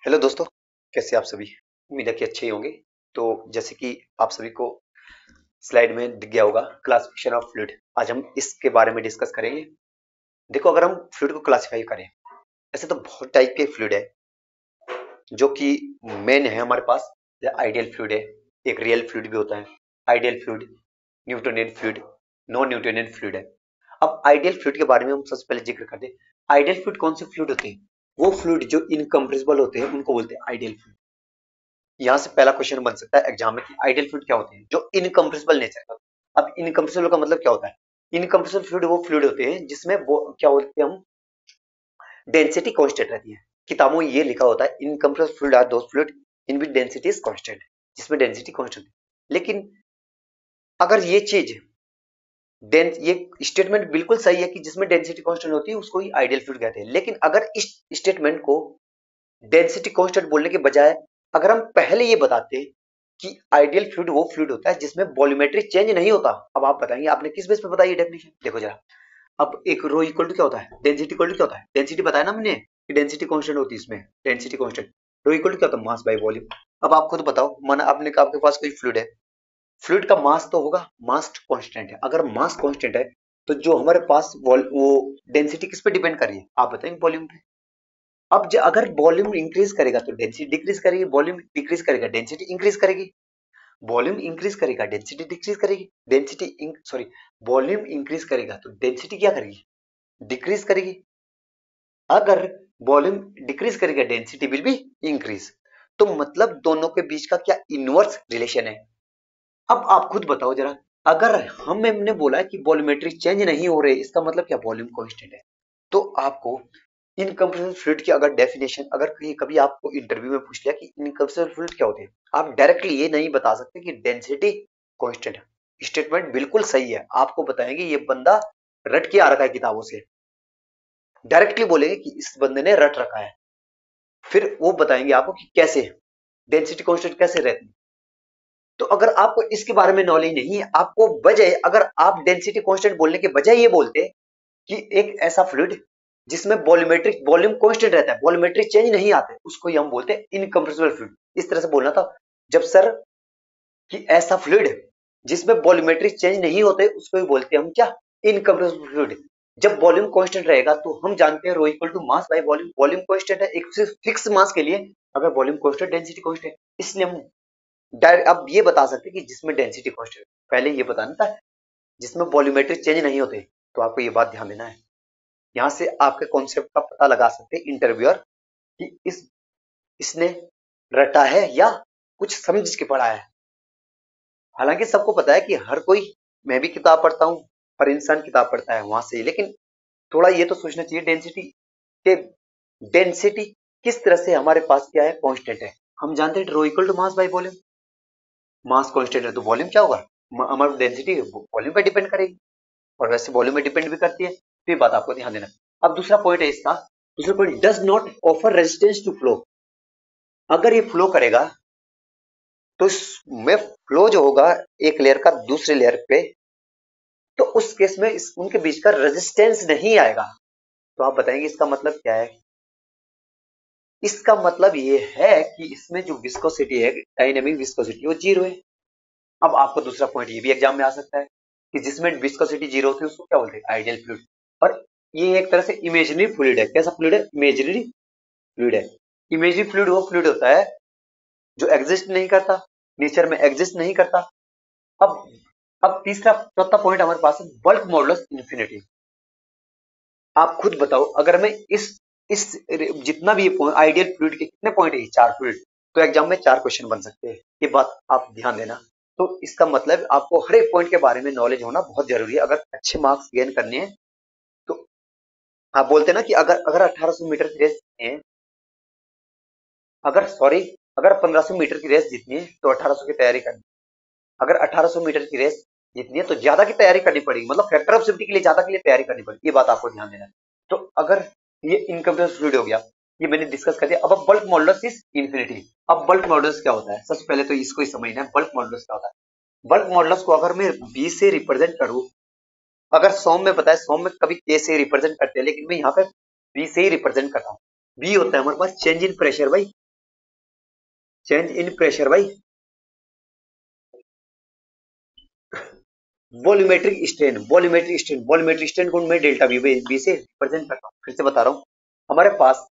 Hello दोस्तों, कैसे आप सभी। उम्मीद है कि अच्छे ही होंगे। तो जैसे कि आप सभी को स्लाइड में दिख गया होगा, क्लासिफिकेशन ऑफ फ्लूइड। आज हम इसके बारे में डिस्कस करेंगे। देखो, अगर हम फ्लूइड को क्लासिफाई करें, ऐसे तो बहुत टाइप के फ्लूइड है जो कि मेन है हमारे पास। आइडियल फ्लूइड है, एक रियल फ्लूइड भी होता है। Ideal fluid, Newtonian fluid, non Newtonian fluid है। अब आइडियल फ्लूइड के बारे में हम सबसे पहले जिक्र करते हैं। आइडियल फ्लूइड कौन से फ्लूइड होते हैं? वो फ्लूइड जो इनकम्प्रेसिबल होते हैं उनको बोलते हैं आइडियल फ्लूइड। यहाँ से पहला क्वेश्चन बन सकता है एग्जाम में कि आइडियल फ्लूइड क्या होते हैं? जो इनकम्प्रेसिबल नेचर का। अब इनकम्प्रेसिबल का मतलब क्या होता है? इनकम्प्रेसिबल फ्लूइड वो फ्लूइड होते हैं जिसमें वो क्या बोलते हैं हम, डेंसिटी कांस्टेंट रहती है। किताबों में ये लिखा होता है incompressible fluid are those fluid in which density is constant, जिसमें डेंसिटी कांस्टेंट। लेकिन अगर ये चीज ये स्टेटमेंट बिल्कुल सही है कि जिसमें डेंसिटी कांस्टेंट होती है उसको ही आइडियल फ्लूइड कहते हैं, लेकिन अगर इस स्टेटमेंट को डेंसिटी कांस्टेंट बोलने के बजाय अगर हम पहले ये बताते कि आइडियल फ्लूइड वो फ्लूइड होता है जिसमें वॉल्यूमेट्रिक चेंज नहीं होता। अब आप बताएंगे आपने किस बेस पे बताई ये डेफिनेशन, देखो जरा। अब एक रो इक्वल टू क्या होता है? डेंसिटी इक्वल टू क्या होता है? डेंसिटी बताया ना हमने कि डेंसिटी कांस्टेंट होती है इसमें। Density constant rho equal to क्या होता है? Mass by volume. अब आप खुद बताओ, माना आपने कहा आपके पास कोई फ्लूइड है, फ्लूइड का मास तो होगा, मास कांस्टेंट है। अगर मास कांस्टेंट है तो जो हमारे पास वो डेंसिटी किस पे डिपेंड कर रही है? आप बताएंगे वॉल्यूम पे। अब अगर वॉल्यूम इंक्रीज करेगा तो डेंसिटी डिक्रीज करेगी, वॉल्यूम डिक्रीज करेगा डेंसिटी इंक्रीज करेगी। वॉल्यूम इंक्रीज करेगा डेंसिटी डिक्रीज करेगी, डेंसिटी सॉरी, वॉल्यूम इंक्रीज करेगा तो डेंसिटी क्या करेगी? डिक्रीज करेगी। अगर वॉल्यूम डिक्रीज करेगा डेंसिटी विल बी इंक्रीज। तो मतलब दोनों के बीच का क्या इनवर्स रिलेशन है? अब आप खुद बताओ जरा। अगर हमने बोला है कि वॉल्यूमेट्रिक चेंज नहीं हो रहे, इसका मतलब क्या? वॉल्यूम कांस्टेंट है। तो आपको इनकम्प्रेसिबल फ्लूइड की अगर डेफिनेशन, अगर कहीं कभी आपको इंटरव्यू में पूछ लिया कि इनकम्प्रेसिबल फ्लूइड क्या होते हैं, आप डायरेक्टली ये नहीं बता सकते कि डेंसिटी कांस्टेंट है। स्टेटमेंट बिल्कुल सही है, आपको बताएंगे ये बंदा रट के आ रखा है किताबों से। डायरेक्टली बोलेंगे कि इस बंदे ने रट रखा है। फिर वो बताएंगे आपको कि कैसे डेंसिटी कांस्टेंट कैसे रहती है। तो अगर आपको इसके बारे में नॉलेज नहीं है, आपको बजाय अगर आप डेंसिटी कांस्टेंट बोलने के बजाय ये बोलते कि एक ऐसा फ्लूइड जिसमें वॉल्यूमेट्रिक वॉल्यूम कांस्टेंट रहता है, वॉल्यूमेट्रिक चेंज नहीं आते, उसको ही हम बोलते हैं इनकम्प्रेसिबल फ्लूइड। इस तरह से बोलना था जब सर, कि ऐसा फ्लूइड जिसमें वॉल्यूमेट्रिक चेंज नहीं होते उसको ही बोलते हैं हम क्या? Incompressible fluid. जब वॉल्यूम कांस्टेंट रहेगा तो हम जानते हैं rho equal to mass by volume. Volume constant है एक फिक्स मास के लिए, अगर वॉल्यूम कांस्टेंट डेंसिटी कांस्टेंट, इसलिए हम डायरेक्ट अब ये बता सकते हैं कि जिसमें डेंसिटी कांस्टेंट। पहले ये बताना था जिसमें वॉल्यूमेट्रिक चेंज नहीं होते। तो आपको ये बात ध्यान देना है। यहाँ से आपके कॉन्सेप्ट का पता लगा सकते हैं इंटरव्यूअर कि इसने रटा है या कुछ समझ के पढ़ा है। हालांकि सबको पता है कि हर कोई, मैं भी किताब पढ़ता हूँ, हर इंसान किताब पढ़ता है वहां से ही, लेकिन थोड़ा ये तो सोचना चाहिए डेंसिटी के, डेंसिटी किस तरह से हमारे पास क्या है? कांस्टेंट है। हम जानते हैं rho equal to mass by volume. Mass constant है तो वॉल्यूम क्या होगा? हमारी डेंसिटी वॉल्यूम पे डिपेंड करेगी, और वैसे वॉल्यूम में डिपेंड भी करती है। तो ये बात आपको ध्यान देना। अब दूसरा पॉइंट है इसका, दूसरा point, does not offer resistance to flow. अगर ये फ्लो करेगा तो इसमें फ्लो जो होगा एक लेयर का दूसरे लेयर पे, तो उस केस में उनके बीच का रेजिस्टेंस नहीं आएगा। तो आप बताएंगे इसका मतलब क्या है? इसका मतलब ये है कि इसमें जो विस्कोसिटी है, डायनेमिक विस्कोसिटी, वो जीरो है। अब आपको दूसरा पॉइंट ये भी एग्जाम में आ सकता है कि जिसमें विस्कोसिटी जीरो होती है उसको क्या बोलते हैं? Ideal fluid. और ये एक तरह से इमेजिनरी फ्लूइड है। कैसा फ्लूइड है? इमेजिनरी फ्लूइड है। इमेजिनरी फ्लूइड वो फ्लूइड होता है जो एग्जिस्ट नहीं करता, नेचर में एग्जिस्ट नहीं करता। अब अब तीसरा चौथा पॉइंट हमारे पास है बल्क मॉडुलस इन्फिनिटी। आप खुद बताओ, अगर मैं इस जितना भी ये आइडियल फ्लूइड के कितने पॉइंट है? चार फ्लूइड। तो एग्जाम में चार क्वेश्चन बन सकते हैं, ये बात आप ध्यान देना। तो इसका मतलब आपको हर एक पॉइंट के बारे में नॉलेज होना बहुत जरूरी है अगर अच्छे मार्क्स गेन करने हैं। तो आप बोलते हैं ना कि अगर 1800 मीटर की रेस जीतनी है, अगर 1500 मीटर की रेस जीतनी है तो 1800 की तैयारी करनी है। अगर 1800 मीटर की रेस जीतनी है तो ज्यादा की तैयारी करनी पड़ेगी, मतलब फैक्टर ऑफ सेफ्टी के लिए ज्यादा के लिए तैयारी करनी पड़ेगी। ये बात आपको ध्यान देना है। तो अगर ये इनकम्प्रेसिबल फ्लूइड हो गया, ये मैंने डिस्कस कर दिया। अब बल्क मॉडुलस इज इन्फिनिटी। अब बल्क मॉडुलस क्या होता है? सबसे पहले तो इसको ही समझना है, बल्क मॉडुलस क्या होता है। बल्क मॉडुलस को अगर मैं बी से रिप्रेजेंट करूं, अगर सॉम में बताए, सॉम में कभी ए से रिप्रेजेंट करते हैं, लेकिन मैं यहाँ पे बी से ही रिप्रेजेंट करता हूँ। बी होता है हमारे पास चेंज इन प्रेशर भाई, चेंज इन प्रेशर भाई, वॉल्यूमेट्रिक स्ट्रेन, वॉल्यूमेट्रिक स्ट्रेन को मैं डेल्टा वी बाई बी से रिप्रेजेंट करता हूँ। फिर से बता रहा हूँ, हमारे पास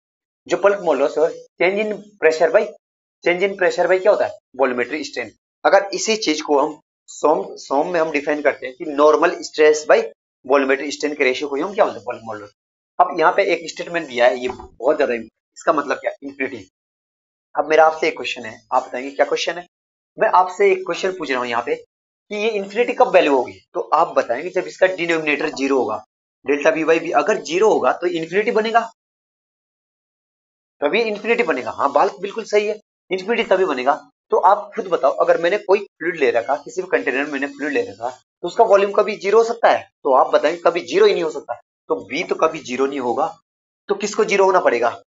जो बल्क मॉडुलस है, change in pressure by, change in pressure by क्या होता है, वॉल्यूमेट्रिक स्ट्रेन। अगर इसी चीज को हम सॉम में हम डिफाइन करते हैं कि normal stress by volumetric strain के रेशियो को हम क्या बोलते हैं, बल्क मॉडुलस। अब यहाँ पे एक स्टेटमेंट दिया है, ये बहुत ज्यादा, इसका मतलब क्या, इंफिनिटी। अब मेरा आपसे एक क्वेश्चन है, आप बताएंगे क्या क्वेश्चन है। मैं आपसे एक क्वेश्चन पूछ रहा हूँ यहाँ पे कि ये इन्फिनिटी कब वैल्यू होगी, तो आप बताएंगे जब इसका डिनोमिनेटर जीरो होगा। डेल्टा वी बाई बी अगर जीरो होगा तो इन्फिनिटी बनेगा, तभी इन्फिनिटी बनेगा। हाँ बात बिल्कुल सही है, इन्फिनिटी तभी बनेगा। तो आप खुद बताओ, अगर मैंने कोई फ्लूइड ले रखा, किसी भी कंटेनर में मैंने फ्लूइड ले रखा, तो उसका वॉल्यूम कभी जीरो हो सकता है, तो आप बताएंगे कभी जीरो ही नहीं हो सकता। तो बी तो कभी जीरो नहीं होगा, तो किसको जीरो होना पड़ेगा,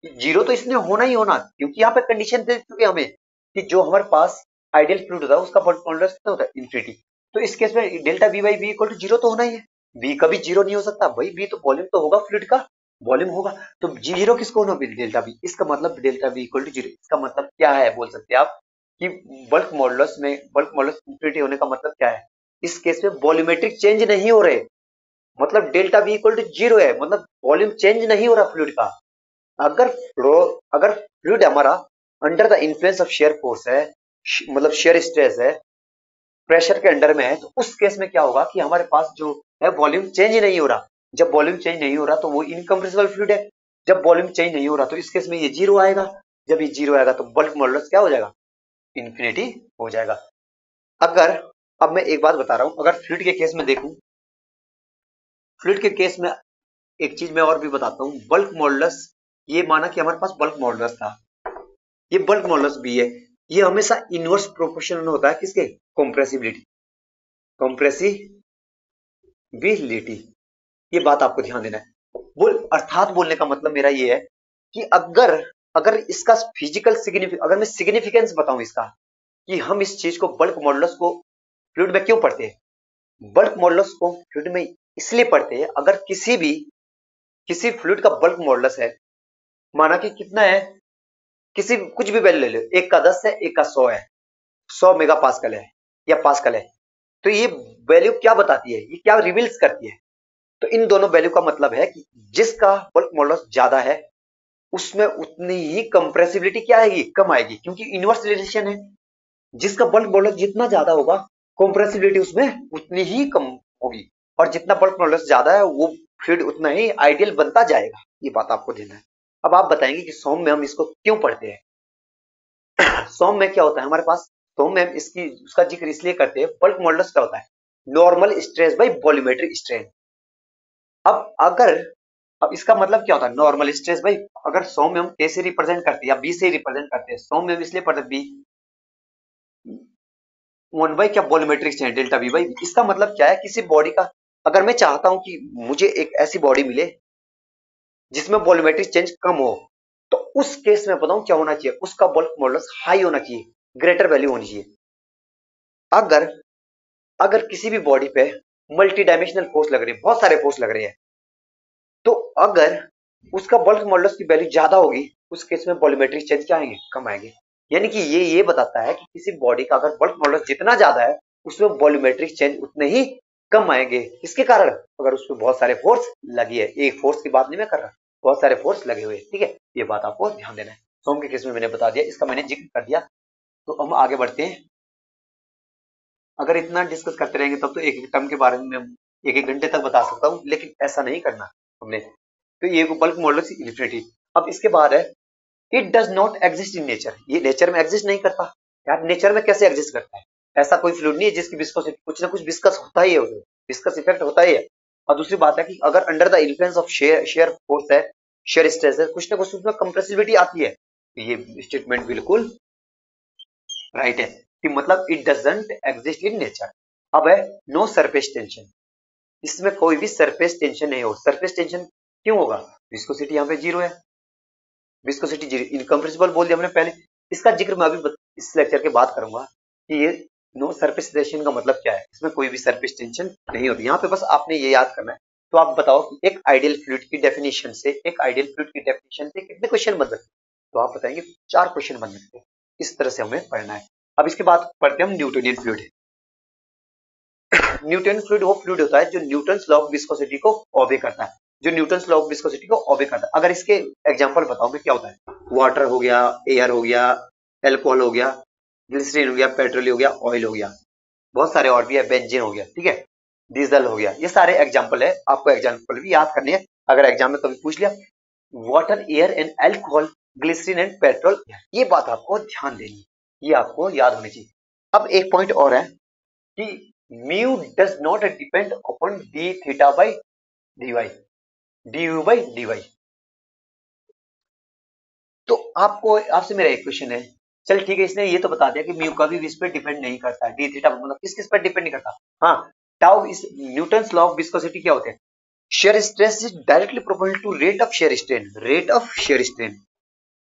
जीरो तो इसने होना ही होना, क्योंकि यहाँ पे कंडीशन दे चुके हमें कि जो हमारे पास आइडियल फ्लूइड होता है उसका बल्क मॉडुलस कितना होता है, इन्फिनिटी। तो इस केस में delta B by B equal to zero तो होना ही है, बी कभी जीरो नहीं हो सकता भाई, बी तो वॉल्यूम तो होगा, फ्लूइड का वॉल्यूम होगा। तो जीरो किसको होना, डेल्टा बी। इसका मतलब delta B equal to zero, इसका मतलब क्या है, बोल सकते हैं आप कि बल्क मॉडुलस इन्फिनिटी होने का मतलब क्या है, इस केस में वॉल्यूमेट्रिक चेंज नहीं हो रहे, मतलब delta B equal to zero है, मतलब वॉल्यूम चेंज नहीं हो रहा फ्लूइड का। अगर फ्लो, अगर फ्लूइड हमारा under the influence of shear force है, मतलब शेयर स्ट्रेस है, प्रेशर के अंडर में है, तो उस केस में क्या होगा कि हमारे पास जो है वॉल्यूम चेंज नहीं हो रहा। जब वॉल्यूम चेंज नहीं हो रहा तो वो इनकम्प्रेसिबल फ्लूइड है। जब वॉल्यूम चेंज नहीं हो रहा तो इस केस में ये जीरो आएगा। जब ये जीरो आएगा तो बल्क मॉडुलस क्या हो जाएगा, इन्फिनिटी हो जाएगा। अगर, अब मैं एक बात बता रहा हूं, अगर फ्लूइड के केस में देखूं, फ्लूइड के केस में एक चीज मैं और भी बताता हूं, बल्क मॉडुलस, ये माना कि हमारे पास बल्क मॉडुलस था, ये बल्क मॉडुलस भी है, ये हमेशा इनवर्स प्रोपोर्शनल होता है किसके, कंप्रेसिबिलिटी, कंप्रेसिबिलिटी। ये बात आपको ध्यान देना है। बोल अर्थात बोलने का मतलब मेरा ये है कि अगर, अगर इसका फिजिकल सिग्निफिकेंस, अगर मैं सिग्निफिकेंस बताऊं इसका, कि हम इस चीज को बल्क मॉडुलस को फ्लूइड में क्यों पढ़ते हैं, बल्क मॉडुलस को फ्लूइड में इसलिए पढ़ते हैं, अगर किसी फ्लूइड का बल्क मॉडुलस है, माना कि कितना है, किसी कुछ भी वैल्यू ले लो, एक का 10 है, एक का 100 है, 100 मेगा पास्कल है या पास्कल है, तो ये वैल्यू क्या बताती है, ये क्या रिवील्स करती है, तो इन दोनों वैल्यू का मतलब है कि जिसका बल्क मॉडुलस ज्यादा है उसमें उतनी ही कंप्रेसिबिलिटी क्या आएगी, कम आएगी, क्योंकि इनवर्स रिलेशन है। जिसका बल्क मॉडुलस जितना ज्यादा होगा, कंप्रेसिबिलिटी उसमें उतनी ही कम होगी, और जितना बल्क मॉडुलस ज्यादा है वो फ्लूइड उतना ही आइडियल बनता जाएगा। ये बात आपको देना है। अब आप बताएंगे कि सॉम में हम इसको क्यों पढ़ते हैं। सॉम में क्या होता है हमारे पास, सॉम में हम इसकी उसका जिक्र इसलिए करते हैं, बल्क मॉडुलस क्या होता है, normal stress by volumetric strain. अब अगर, अब इसका मतलब क्या होता है, नॉर्मल स्ट्रेस भाई, अगर 100 में हम ए से रिप्रेजेंट करते हैं या बी से रिप्रेजेंट करते हैं, 100 में हम इसलिए पढ़ते बी, वन बाई क्या volumetric change delta B by, इसका मतलब क्या है, किसी बॉडी का, अगर मैं चाहता हूं कि मुझे एक ऐसी बॉडी मिले जिसमें वॉल्यूमेट्रिक चेंज कम हो, तो उस केस में बताऊं क्या होना चाहिए, उसका बल्क मॉडुलस हाई होना चाहिए, ग्रेटर वैल्यू होनी चाहिए। अगर, अगर किसी भी बॉडी पे मल्टी डायमेंशनल फोर्स लग रही है, बहुत सारे फोर्स लग रहे हैं, तो अगर उसका बल्क मॉडुलस की वैल्यू ज्यादा होगी, उस केस में वॉल्यूमेट्रिक चेंज क्या आएंगे, कम आएंगे। यानी कि ये बताता है कि किसी बॉडी का अगर बल्क मॉडुलस जितना ज्यादा है, उसमें वॉल्यूमेट्रिक चेंज उतने ही कम आएंगे। किसके कारण, अगर उसमें बहुत सारे फोर्स लगी है, एक फोर्स की बात नहीं मैं कर रहा, बहुत सारे फोर्स लगे हुए, ठीक है, ये बात आपको ध्यान देना है। सोम के केस में मैंने बता दिया, इसका मैंने जिक्र कर दिया। तो हम आगे बढ़ते हैं। अगर इतना डिस्कस करते रहेंगे तब तो एक एक टर्म के बारे में एक एक घंटे तक बता सकता हूँ, लेकिन ऐसा नहीं करना हमने। तो ये बल्क मॉडुलस इन्फिनिटी। अब इसके बाद है, it does not exist in nature, ये नेचर में एग्जिस्ट नहीं करता। यार नेचर में कैसे एग्जिस्ट करता है, ऐसा कोई फ्लूइड नहीं है जिसकी विस्कोसिटी, कुछ ना कुछ विस्कस होता ही है, उसमें विस्कस इफेक्ट होता ही है। और दूसरी बात है कि अगर under the influence of shear force है, शेयर स्ट्रेस है, कुछ ना कुछ उसमें कंप्रेसिबिलिटी आती है। तो ये स्टेटमेंट बिल्कुल राइट है कि मतलब it doesn't exist in nature. अब है नो सरफेस टेंशन, इसमें कोई भी सरफेस टेंशन नहीं हो। सरफेस टेंशन क्यों होगा, विस्कोसिटी यहाँ पे जीरो है, विस्कोसिटी जीरो, इनकम्प्रेसिबल बोल दिया हमने पहले। इसका जिक्र मैं अभी इस लेक्चर के बाद करूंगा कि ये नो सरफेस टेंशन का मतलब क्या है, इसमें कोई भी सरफेस टेंशन नहीं होती। यहाँ पे बस आपने ये याद करना है। तो आप बताओ कि एक आइडियल फ्लूइड की डेफिनेशन से, एक आइडियल फ्लूइड की डेफिनेशन से कितने क्वेश्चन बन सकते हैं, तो आप बताएंगे 4 क्वेश्चन बन सकते हैं। इस तरह से हमें पढ़ना है। अब इसके बाद पढ़ते हैं हम न्यूटोनियन फ्लूइड। न्यूटन फ्लूइड वो फ्लूइड होता है जो न्यूटन्स लॉ ऑफ विस्कोसिटी को ओबे करता है, जो न्यूटन्स लॉ ऑफ विस्कोसिटी को ओबे करता है। अगर इसके एग्जांपल बताओ मैं क्या होता है, वाटर हो गया, एयर हो गया, एल्कोहल हो गया, ग्लिसरीन हो गया, पेट्रोल हो गया, ऑयल हो गया, बहुत सारे और भी है, बेंजीन हो गया, ठीक है, डीजल हो गया, ये सारे एग्जांपल है, आपको एग्जांपल भी याद करने हैं अगर एग्जाम में कभी पूछ लिया। Water, air and alcohol, glycerine and petrol, ये बात आपको ध्यान देनी है, ये आपको याद होनी चाहिए। अब एक पॉइंट और है कि mu does not depend upon D theta by D Y, D you by D Y. तो आपको आपसे मेरा एक क्वेश्चन है, चल ठीक है, इसने ये तो बता दिया कि म्यू कभी भी इस पर डिपेंड नहीं करता है, डी थीटा मतलब किस किस पर डिपेंड नहीं करता। हाँ, टाउ इस न्यूटन्स लॉ ऑफ विस्कोसिटी क्या होते हैं, shear stress is directly proportional to rate of shear strain, rate of shear strain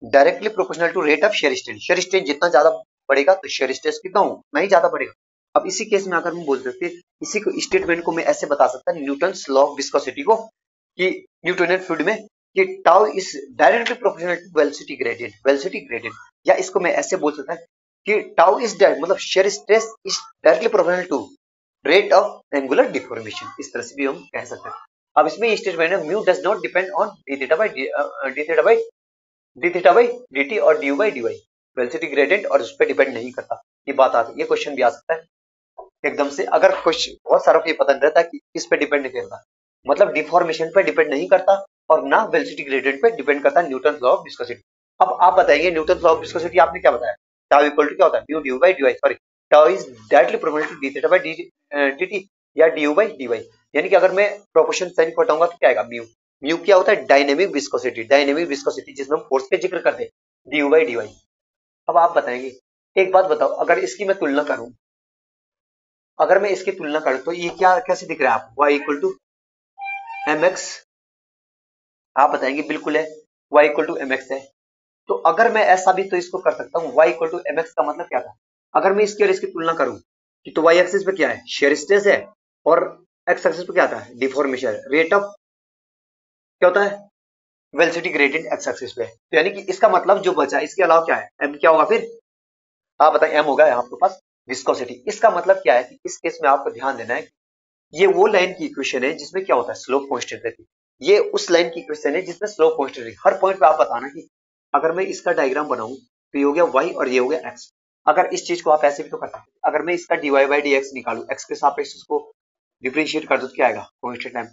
directly proportional to rate of shear strain। shear strain जितना ज्यादा बढ़ेगा तो shear stress कितना हो नहीं ज्यादा बढ़ेगा। अब इसी केस में अगर हम बोल सकते, इसी को स्टेटमेंट को मैं ऐसे बता सकता न्यूटन्स लॉ ऑफ विस्कोसिटी को कि न्यूटोनियन फ्लूइड में कि tau is directly proportional to velocity gradient, velocity gradient, या इसको मैं ऐसे बोल सकता कि टाउ इज मतलब shear stress is directly proportional to rate of angular deformation, इस तरह से भी हम कह सकते हैं। अब इसमें स्टेटमेंट है mu does not depend on D theta by dt और du by dy, velocity gradient और उस पर डिपेंड नहीं करता, ये बात आती है, ये क्वेश्चन भी आ सकता है एकदम से। अगर क्वेश्चन बहुत सारों को ये पता नहीं रहता कि किस पे डिपेंड नहीं करता, मतलब डिफॉर्मेशन पे डिपेंड नहीं करता और ना वेलोसिटी ग्रेडियंट पे डिपेंड करता न्यूटन लॉ ऑफ विस्कोसिटी। अब आप बताएंगे न्यूटन लॉ ऑफ विस्कोसिटी आपने क्या बताया, टाउ इक्वल टू क्या होता है, mu due by dy, sorry tau is directly proportional to D theta by dt या du बाई dy, यानी कि अगर मैं प्रोपोर्शन साइन को हटाऊंगा तो क्या आएगा म्यू। म्यू क्या होता है, डायनेमिक विस्कोसिटी, डायनेमिक विस्कोसिटी जिसमें हम फोर्स पे जिक्र करते हैं, डी बाई डी वाई। अब आप बताएंगे, एक बात बताओ, अगर इसकी मैं तुलना करूं, अगर मैं इसकी तुलना करूं तो ये क्या कैसे दिख रहा है आपको, y equal to M X, आप बताएंगे बिल्कुल है, y equal to M X है। तो अगर मैं ऐसा भी तो इसको कर सकता हूँ, y equal to M X का मतलब क्या था, अगर मैं इसकी और इसकी तुलना करूं कि तो y एक्सिस पे क्या है, शेयर स्ट्रेस है, और x एक्सिस पे क्या आता है, डिफॉर्मेशन, रेट ऑफ क्या होता है, वेलोसिटी ग्रेडियंट एक्स एक्सिस पे। तो यानी कि इसका मतलब जो बचा इसके अलावा क्या है, m क्या होगा फिर, आप बताएं, m होगा आपके पास विस्कोसिटी। इसका मतलब क्या है कि इस केस में आपको ध्यान देना है, ये वो लाइन की इक्वेशन है जिसमें क्या होता है, स्लोप कांस्टेंट रहती है, ये उस लाइन की इक्वेशन है जिसमें स्लोप कांस्टेंट रहती है। हर पॉइंट पे आप बताना कि अगर मैं इसका डायग्राम बनाऊं तो ये हो गया y और ये हो गया x। अगर इस चीज को आप ऐसे भी तो कर सकते हैं, अगर मैं इसका dy बाई dx निकालू, x के सापेक्ष इसको डिफरेंशिएट कर दो तो क्या आएगा, कांस्टेंट टाइम।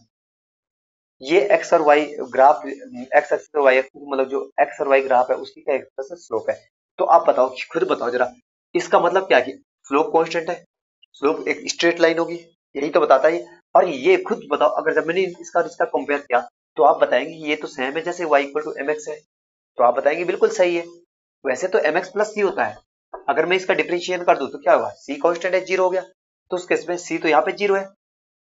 ये x और y ग्राफ, x एक्सिस और y एक्सिस मतलब जो x और y ग्राफ है उसकी क्या एक तरह से स्लोप है। तो आप बताओ, खुद बताओ जरा, इसका मतलब क्या है कि स्लोप कांस्टेंट है, स्लोप एक स्ट्रेट लाइन होगी, यही तो बताता है। और ये खुद बताओ, अगर जब मैंने इसका कंपेयर किया तो आप बताएंगे ये तो सेम है जैसे y equal to M X है, तो आप बताएंगे बिल्कुल सही है। वैसे तो एम एक्स प्लस सी होता है, अगर मैं इसका डिफरेंशिएशन कर दूं तो क्या होगा, सी कांस्टेंट है, जीरो हो गया, तो उस केस में सी तो यहाँ पे जीरो है,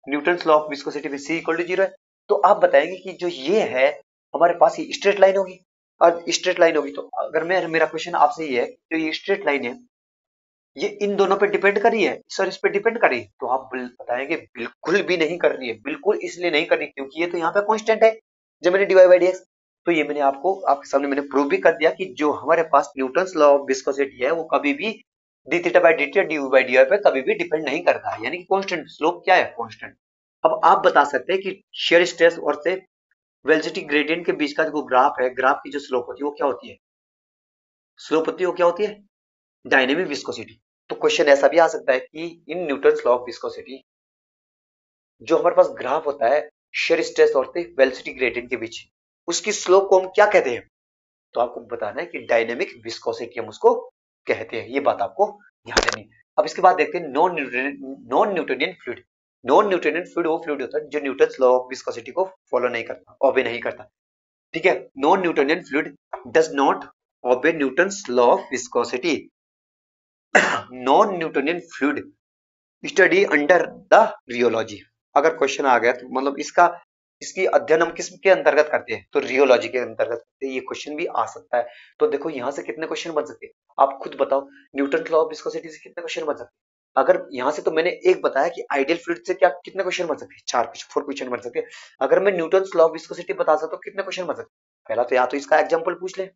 न्यूटन्स लॉ ऑफ विस्कोसिटी में सी इक्वल टू जीरो है। तो आप बताएंगे कि जो ये है हमारे पास ये स्ट्रेट लाइन होगी, और स्ट्रेट लाइन होगी तो अगर मैं, मेरा क्वेश्चन आपसे ये है, जो ये स्ट्रेट लाइन है ये इन दोनों पे डिपेंड कर रही है, सर इस पे डिपेंड कर रही है, तो आप बताएंगे बिल्कुल भी नहीं कर रही है, बिल्कुल इसलिए नहीं कर रही क्योंकि ये तो यहाँ पे कांस्टेंट है, जब मैंने dy बाई dx, तो ये मैंने आपको आपके सामने मैंने प्रूव भी कर दिया कि जो हमारे पास न्यूटन्स लॉ ऑफ विस्कोसिटी है वो कभी भी डी थीटा बाई dt और dy बाई dy पे कभी भी डिपेंड नहीं करता है, यानी कि कांस्टेंट, स्लोप क्या है, कांस्टेंट। अब आप बता सकते हैं कि शेयर स्ट्रेस और से वेलोसिटी ग्रेडियंट के बीच का जो ग्राफ है, ग्राफ की जो स्लोप होती है वो क्या होती है, स्लोप होती है वो क्या होती है, डायनेमिक विस्कोसिटी। तो क्वेश्चन ऐसा भी आ सकता है कि इन न्यूटन्स लॉ ऑफ विस्कोसिटी जो हमारे पास ग्राफ होता है शेयर स्ट्रेस और वेलोसिटी ग्रेडियंट के बीच, उसकी स्लोप को हम क्या कहते हैं, तो आपको बताना है कि डायनेमिक विस्कोसिटी हम उसको कहते हैं, ये बात आपको ध्यान देनी। अब इसके बाद देखते हैं non Newtonian fluid. Non Newtonian fluid वो फ्लूइड होता है जो न्यूटन्स लॉ ऑफ विस्कोसिटी को फॉलो नहीं करता, ओबे नहीं करता, ठीक है। Non Newtonian fluid does not obey Newton's law of viscosity. Non Newtonian fluid study under the rheology. अगर क्वेश्चन आ गया तो मतलब इसकी अध्ययन हम किस के अंतर्गत करते हैं, तो रियोलॉजी के अंतर्गत करते हैं, ये क्वेश्चन भी आ सकता है। तो देखो यहाँ से कितने क्वेश्चन बन सकते हैं, आप खुद बताओ, न्यूटन लॉ ऑफ विस्कोसिटी से कितने क्वेश्चन बन सकते हैं। अगर यहाँ से तो मैंने एक बताया कि आइडियल फ्लूइड से क्या कितने क्वेश्चन बन सकते हैं, 4 क्वेश्चन बन सकते हैं। अगर मैं न्यूटन लॉ ऑफ विस्कोसिटी बता सकता हूँ कितने क्वेश्चन बन सकते हैं, पहला तो या तो इसका एग्जाम्पल पूछ ले,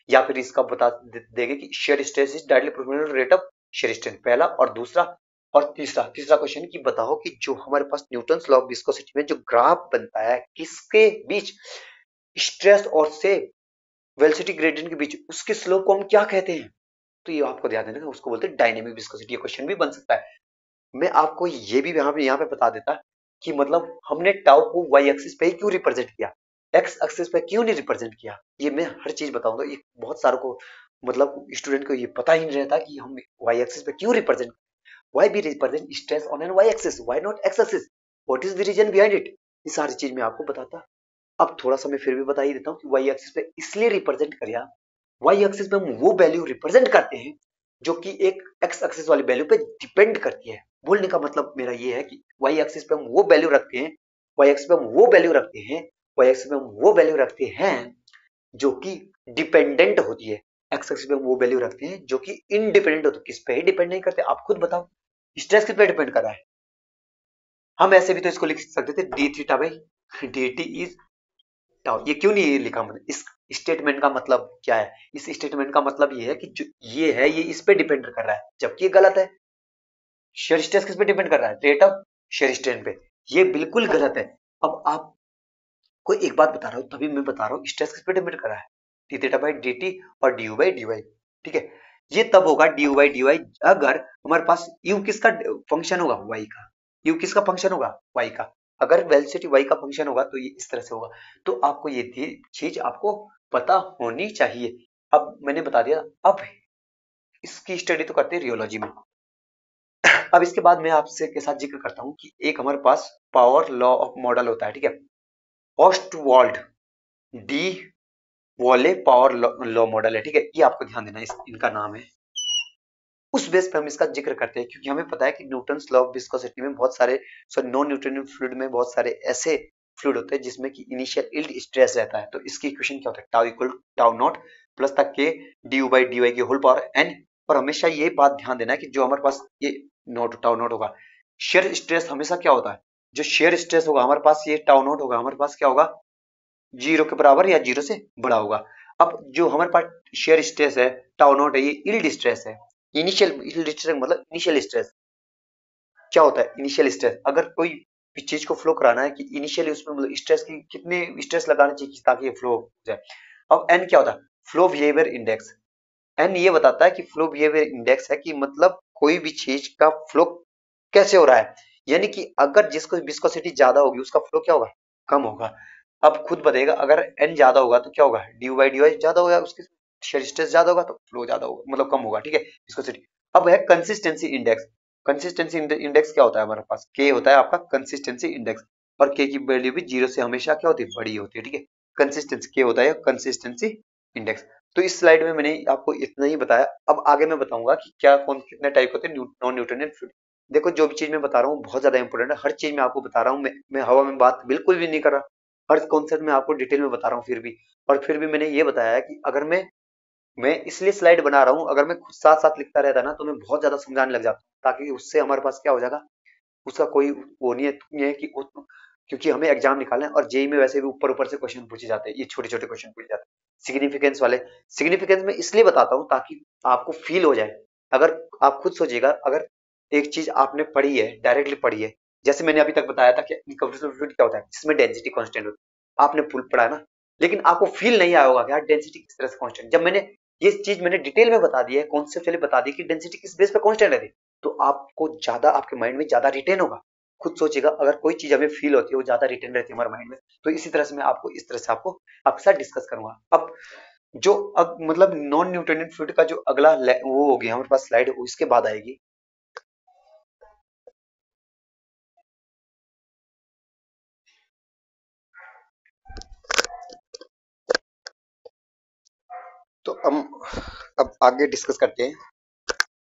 या फिर इसका बता देंगे कि shear stress is directly proportional rate of shear strain, पहला। और दूसरा और तीसरा क्वेश्चन कि बताओ कि जो हमारे पास न्यूटन्स लॉ ऑफ विस्कोसिटी में जो ग्राफ बनता है किसके बीच, स्ट्रेस और से वेलोसिटी ग्रेडियंट के बीच, उसके स्लोप को हम क्या कहते हैं? तो ये आपको ध्यान देना, उसको बोलते हैं डायनेमिक विस्कोसिटी। ये क्वेश्चन भी बन सकता है। मैं आपको ये भी यहाँ पे बता देता कि मतलब हमने टाउ को वाई एक्सिस पे ही क्यों रिप्रेजेंट किया, एक्स एक्सिस पे क्यों नहीं रिप्रेजेंट किया, ये मैं हर चीज बताऊंगा। ये बहुत सारों को मतलब स्टूडेंट को ये पता ही नहीं रहता कि हम वाई एक्सिस पे क्यों represent, why we represent stress on an Y axis, why not X axis, what is the reason behind it, ये सारी चीज मैं आपको बताता। अब थोड़ा सा मैं फिर भी बता ही देता हूँ कि वाई एक्सिस पे इसलिए रिप्रेजेंट करिया, वाई एक्सिस पे हम वो वैल्यू रिप्रेजेंट करते हैं जो कि एक एक्स एक्सिस वाली वैल्यू पे डिपेंड करती है। बोलने का मतलब मेरा ये है कि वाई एक्सिस पे हम वो वैल्यू रखते हैं, वाई एक्सिस पे हम वो वैल्यू रखते हैं, वाई एक्सिस पे हम वो वैल्यू रखते हैं जो कि डिपेंडेंट होती है, एक्स एक्सिस पे हम वो वैल्यू रखते हैं जो कि इनडिपेंडेंट होती है। किस पे ही डिपेंड नहीं करते, आप खुद बताओ स्ट्रेस किस पे डिपेंड कर रहा है? हम ऐसे भी तो इसको लिख सकते थे D theta by d T is tau. ये क्यों नहीं लिखा मैंने? इस स्टेटमेंट का मतलब क्या है? इस स्टेटमेंट का मतलब ये है कि जो ये है ये इस पे डिपेंड कर रहा है, जबकि ये गलत है। शेयर स्ट्रेस किस पे डिपेंड कर रहा है? रेट ऑफ शेयर स्ट्रेन पे। ये बिल्कुल गलत है। अब आपको एक बात बता रहा हूं, तभी मैं बता रहा हूं स्ट्रेस किस पे डिपेंड कर रहा है, d theta by d t और D you by D y. ठीक है, ये तब होगा d you by D y अगर हमारे पास यू किसका फंक्शन होगा, वाई का। यू किसका फंक्शन होगा, वाई का। अगर वेलोसिटी वाई का फंक्शन होगा तो ये इस तरह से होगा। तो आपको ये चीज आपको पता होनी चाहिए। अब मैंने बता दिया, अब इसकी स्टडी तो करते हैं रियोलॉजी में। अब इसके बाद मैं आपसे के साथ जिक्र करता हूं कि एक हमारे पास पावर लॉ ऑफ मॉडल होता है, ठीक है, Ostwald de Waele power law model है, ठीक है, ये आपको ध्यान देना, इनका नाम है। उस बेस पे हम इसका जिक्र करते हैं क्योंकि हमें पता है कि न्यूटन्स लॉ ऑफ विस्कोसिटी में बहुत सारे नॉन न्यूटोनियन फ्लूइड में बहुत सारे ऐसे फ्लूइड होते हैं जिसमें कि इनिशियल यील्ड स्ट्रेस रहता है। तो इसकी इक्वेशन क्या होता है, tau equal tau not plus तक के D you by D Y की होल पावर एन। और हमेशा ये बात ध्यान देना है कि जो हमारे पास ये नॉट टाउ नॉट होगा, शेयर स्ट्रेस हमेशा क्या होता है, जो शेयर स्ट्रेस होगा हमारे पास, ये टाउ नॉट होगा हमारे पास क्या होगा, जीरो के बराबर या जीरो से बड़ा होगा। अब जो हमारे पास शेयर स्ट्रेस है, टाउ नॉट है, ये यील्ड स्ट्रेस है। इनिशियल यील्ड स्ट्रेस मतलब इनिशियल स्ट्रेस क्या होता है, इनिशियल स्ट्रेस। अगर कोई भी चीज को फ्लो कराना है कि इनिशियली उसमें मतलब स्ट्रेस की कितने स्ट्रेस लगाना चाहिए ताकि ये फ्लो हो जाए। अब एन क्या होता है, फ्लो बिहेवियर इंडेक्स। एन ये बताता है कि फ्लो बिहेवियर इंडेक्स है कि मतलब कोई भी चीज का फ्लो कैसे हो रहा है, यानी कि अगर जिसको विस्कोसिटी ज्यादा होगी उसका फ्लो क्या होगा, कम होगा। अब खुद बताइएगा, अगर एन ज्यादा होगा तो क्या होगा, डी बाई डी वाई ज्यादा होगा, उसकी शेयर स्ट्रेस ज्यादा होगा तो फ्लो ज्यादा होगा, मतलब कम होगा, ठीक है, विस्कोसिटी। अब है कंसिस्टेंसी इंडेक्स। कंसिस्टेंसी इंडेक्स क्या होता है हमारे पास, के होता है आपका कंसिस्टेंसी इंडेक्स। और के की वैल्यू भी जीरो से हमेशा क्या होती है, बड़ी होती है, ठीक है। कंसिस्टेंसी के होता है कंसिस्टेंसी इंडेक्स। तो इस स्लाइड में मैंने आपको इतना ही बताया। अब आगे मैं बताऊंगा कि क्या कौन कितने टाइप होते हैं नॉन न्यूटोनियन फ्लूइड। देखो जो भी चीज मैं बता रहा हूँ बहुत ज्यादा इंपॉर्टेंट है, हर चीज मैं आपको बता रहा हूँ, मैं हवा में बात बिल्कुल भी नहीं कर रहा, हर कॉन्सेप्ट में आपको डिटेल में बता रहा हूँ फिर भी। और फिर भी मैंने ये बताया है कि अगर मैं इसलिए स्लाइड बना रहा हूँ, अगर मैं खुद साथ साथ लिखता रहता ना तो मैं बहुत ज्यादा समझाने लग जाता, ताकि उससे हमारे पास क्या हो जाएगा, उसका कोई वो नहीं है, ये है कि क्योंकि हमें एग्जाम निकालना है और जेई में वैसे भी ऊपर ऊपर से क्वेश्चन पूछे जाते हैं, ये छोटे छोटे क्वेश्चन पूछे जाते हैं सिग्निफिकेंस वाले। सिग्निफिकेंस में इसलिए बताता हूँ ताकि आपको फील हो जाए। अगर आप खुद सोचिएगा, अगर एक चीज आपने पढ़ी है, डायरेक्टली पढ़ी है, जैसे मैंने अभी तक बताया था कि इनकम्प्रेसिबल फ्लूइड क्या होता है, जिसमें डेंसिटी कांस्टेंट होती है, आपने फुल पढ़ा है ना, लेकिन आपको फील नहीं आया होगा कि यार डेंसिटी किस तरह से कांस्टेंट। जब मैंने ये चीज मैंने डिटेल में बता दी है, कॉन्सेप्चुअली बता दी कि डेंसिटी किस बेस पे कांस्टेंट रहती है, तो आपको ज्यादा आपके माइंड में ज्यादा रिटेन होगा। खुद सोचिएगा, अगर कोई चीज हमें फील होती है वो ज्यादा रिटेन रहती है हमारे माइंड में। तो इसी तरह से मैं आपको इस तरह से आपको आपके साथ डिस्कस करूंगा। अब मतलब नॉन न्यूटोनियन फ्लूइड का जो अगला वो होगी हमारे पास स्लाइड, इसके बाद आएगी। तो हम अब आगे डिस्कस करते हैं।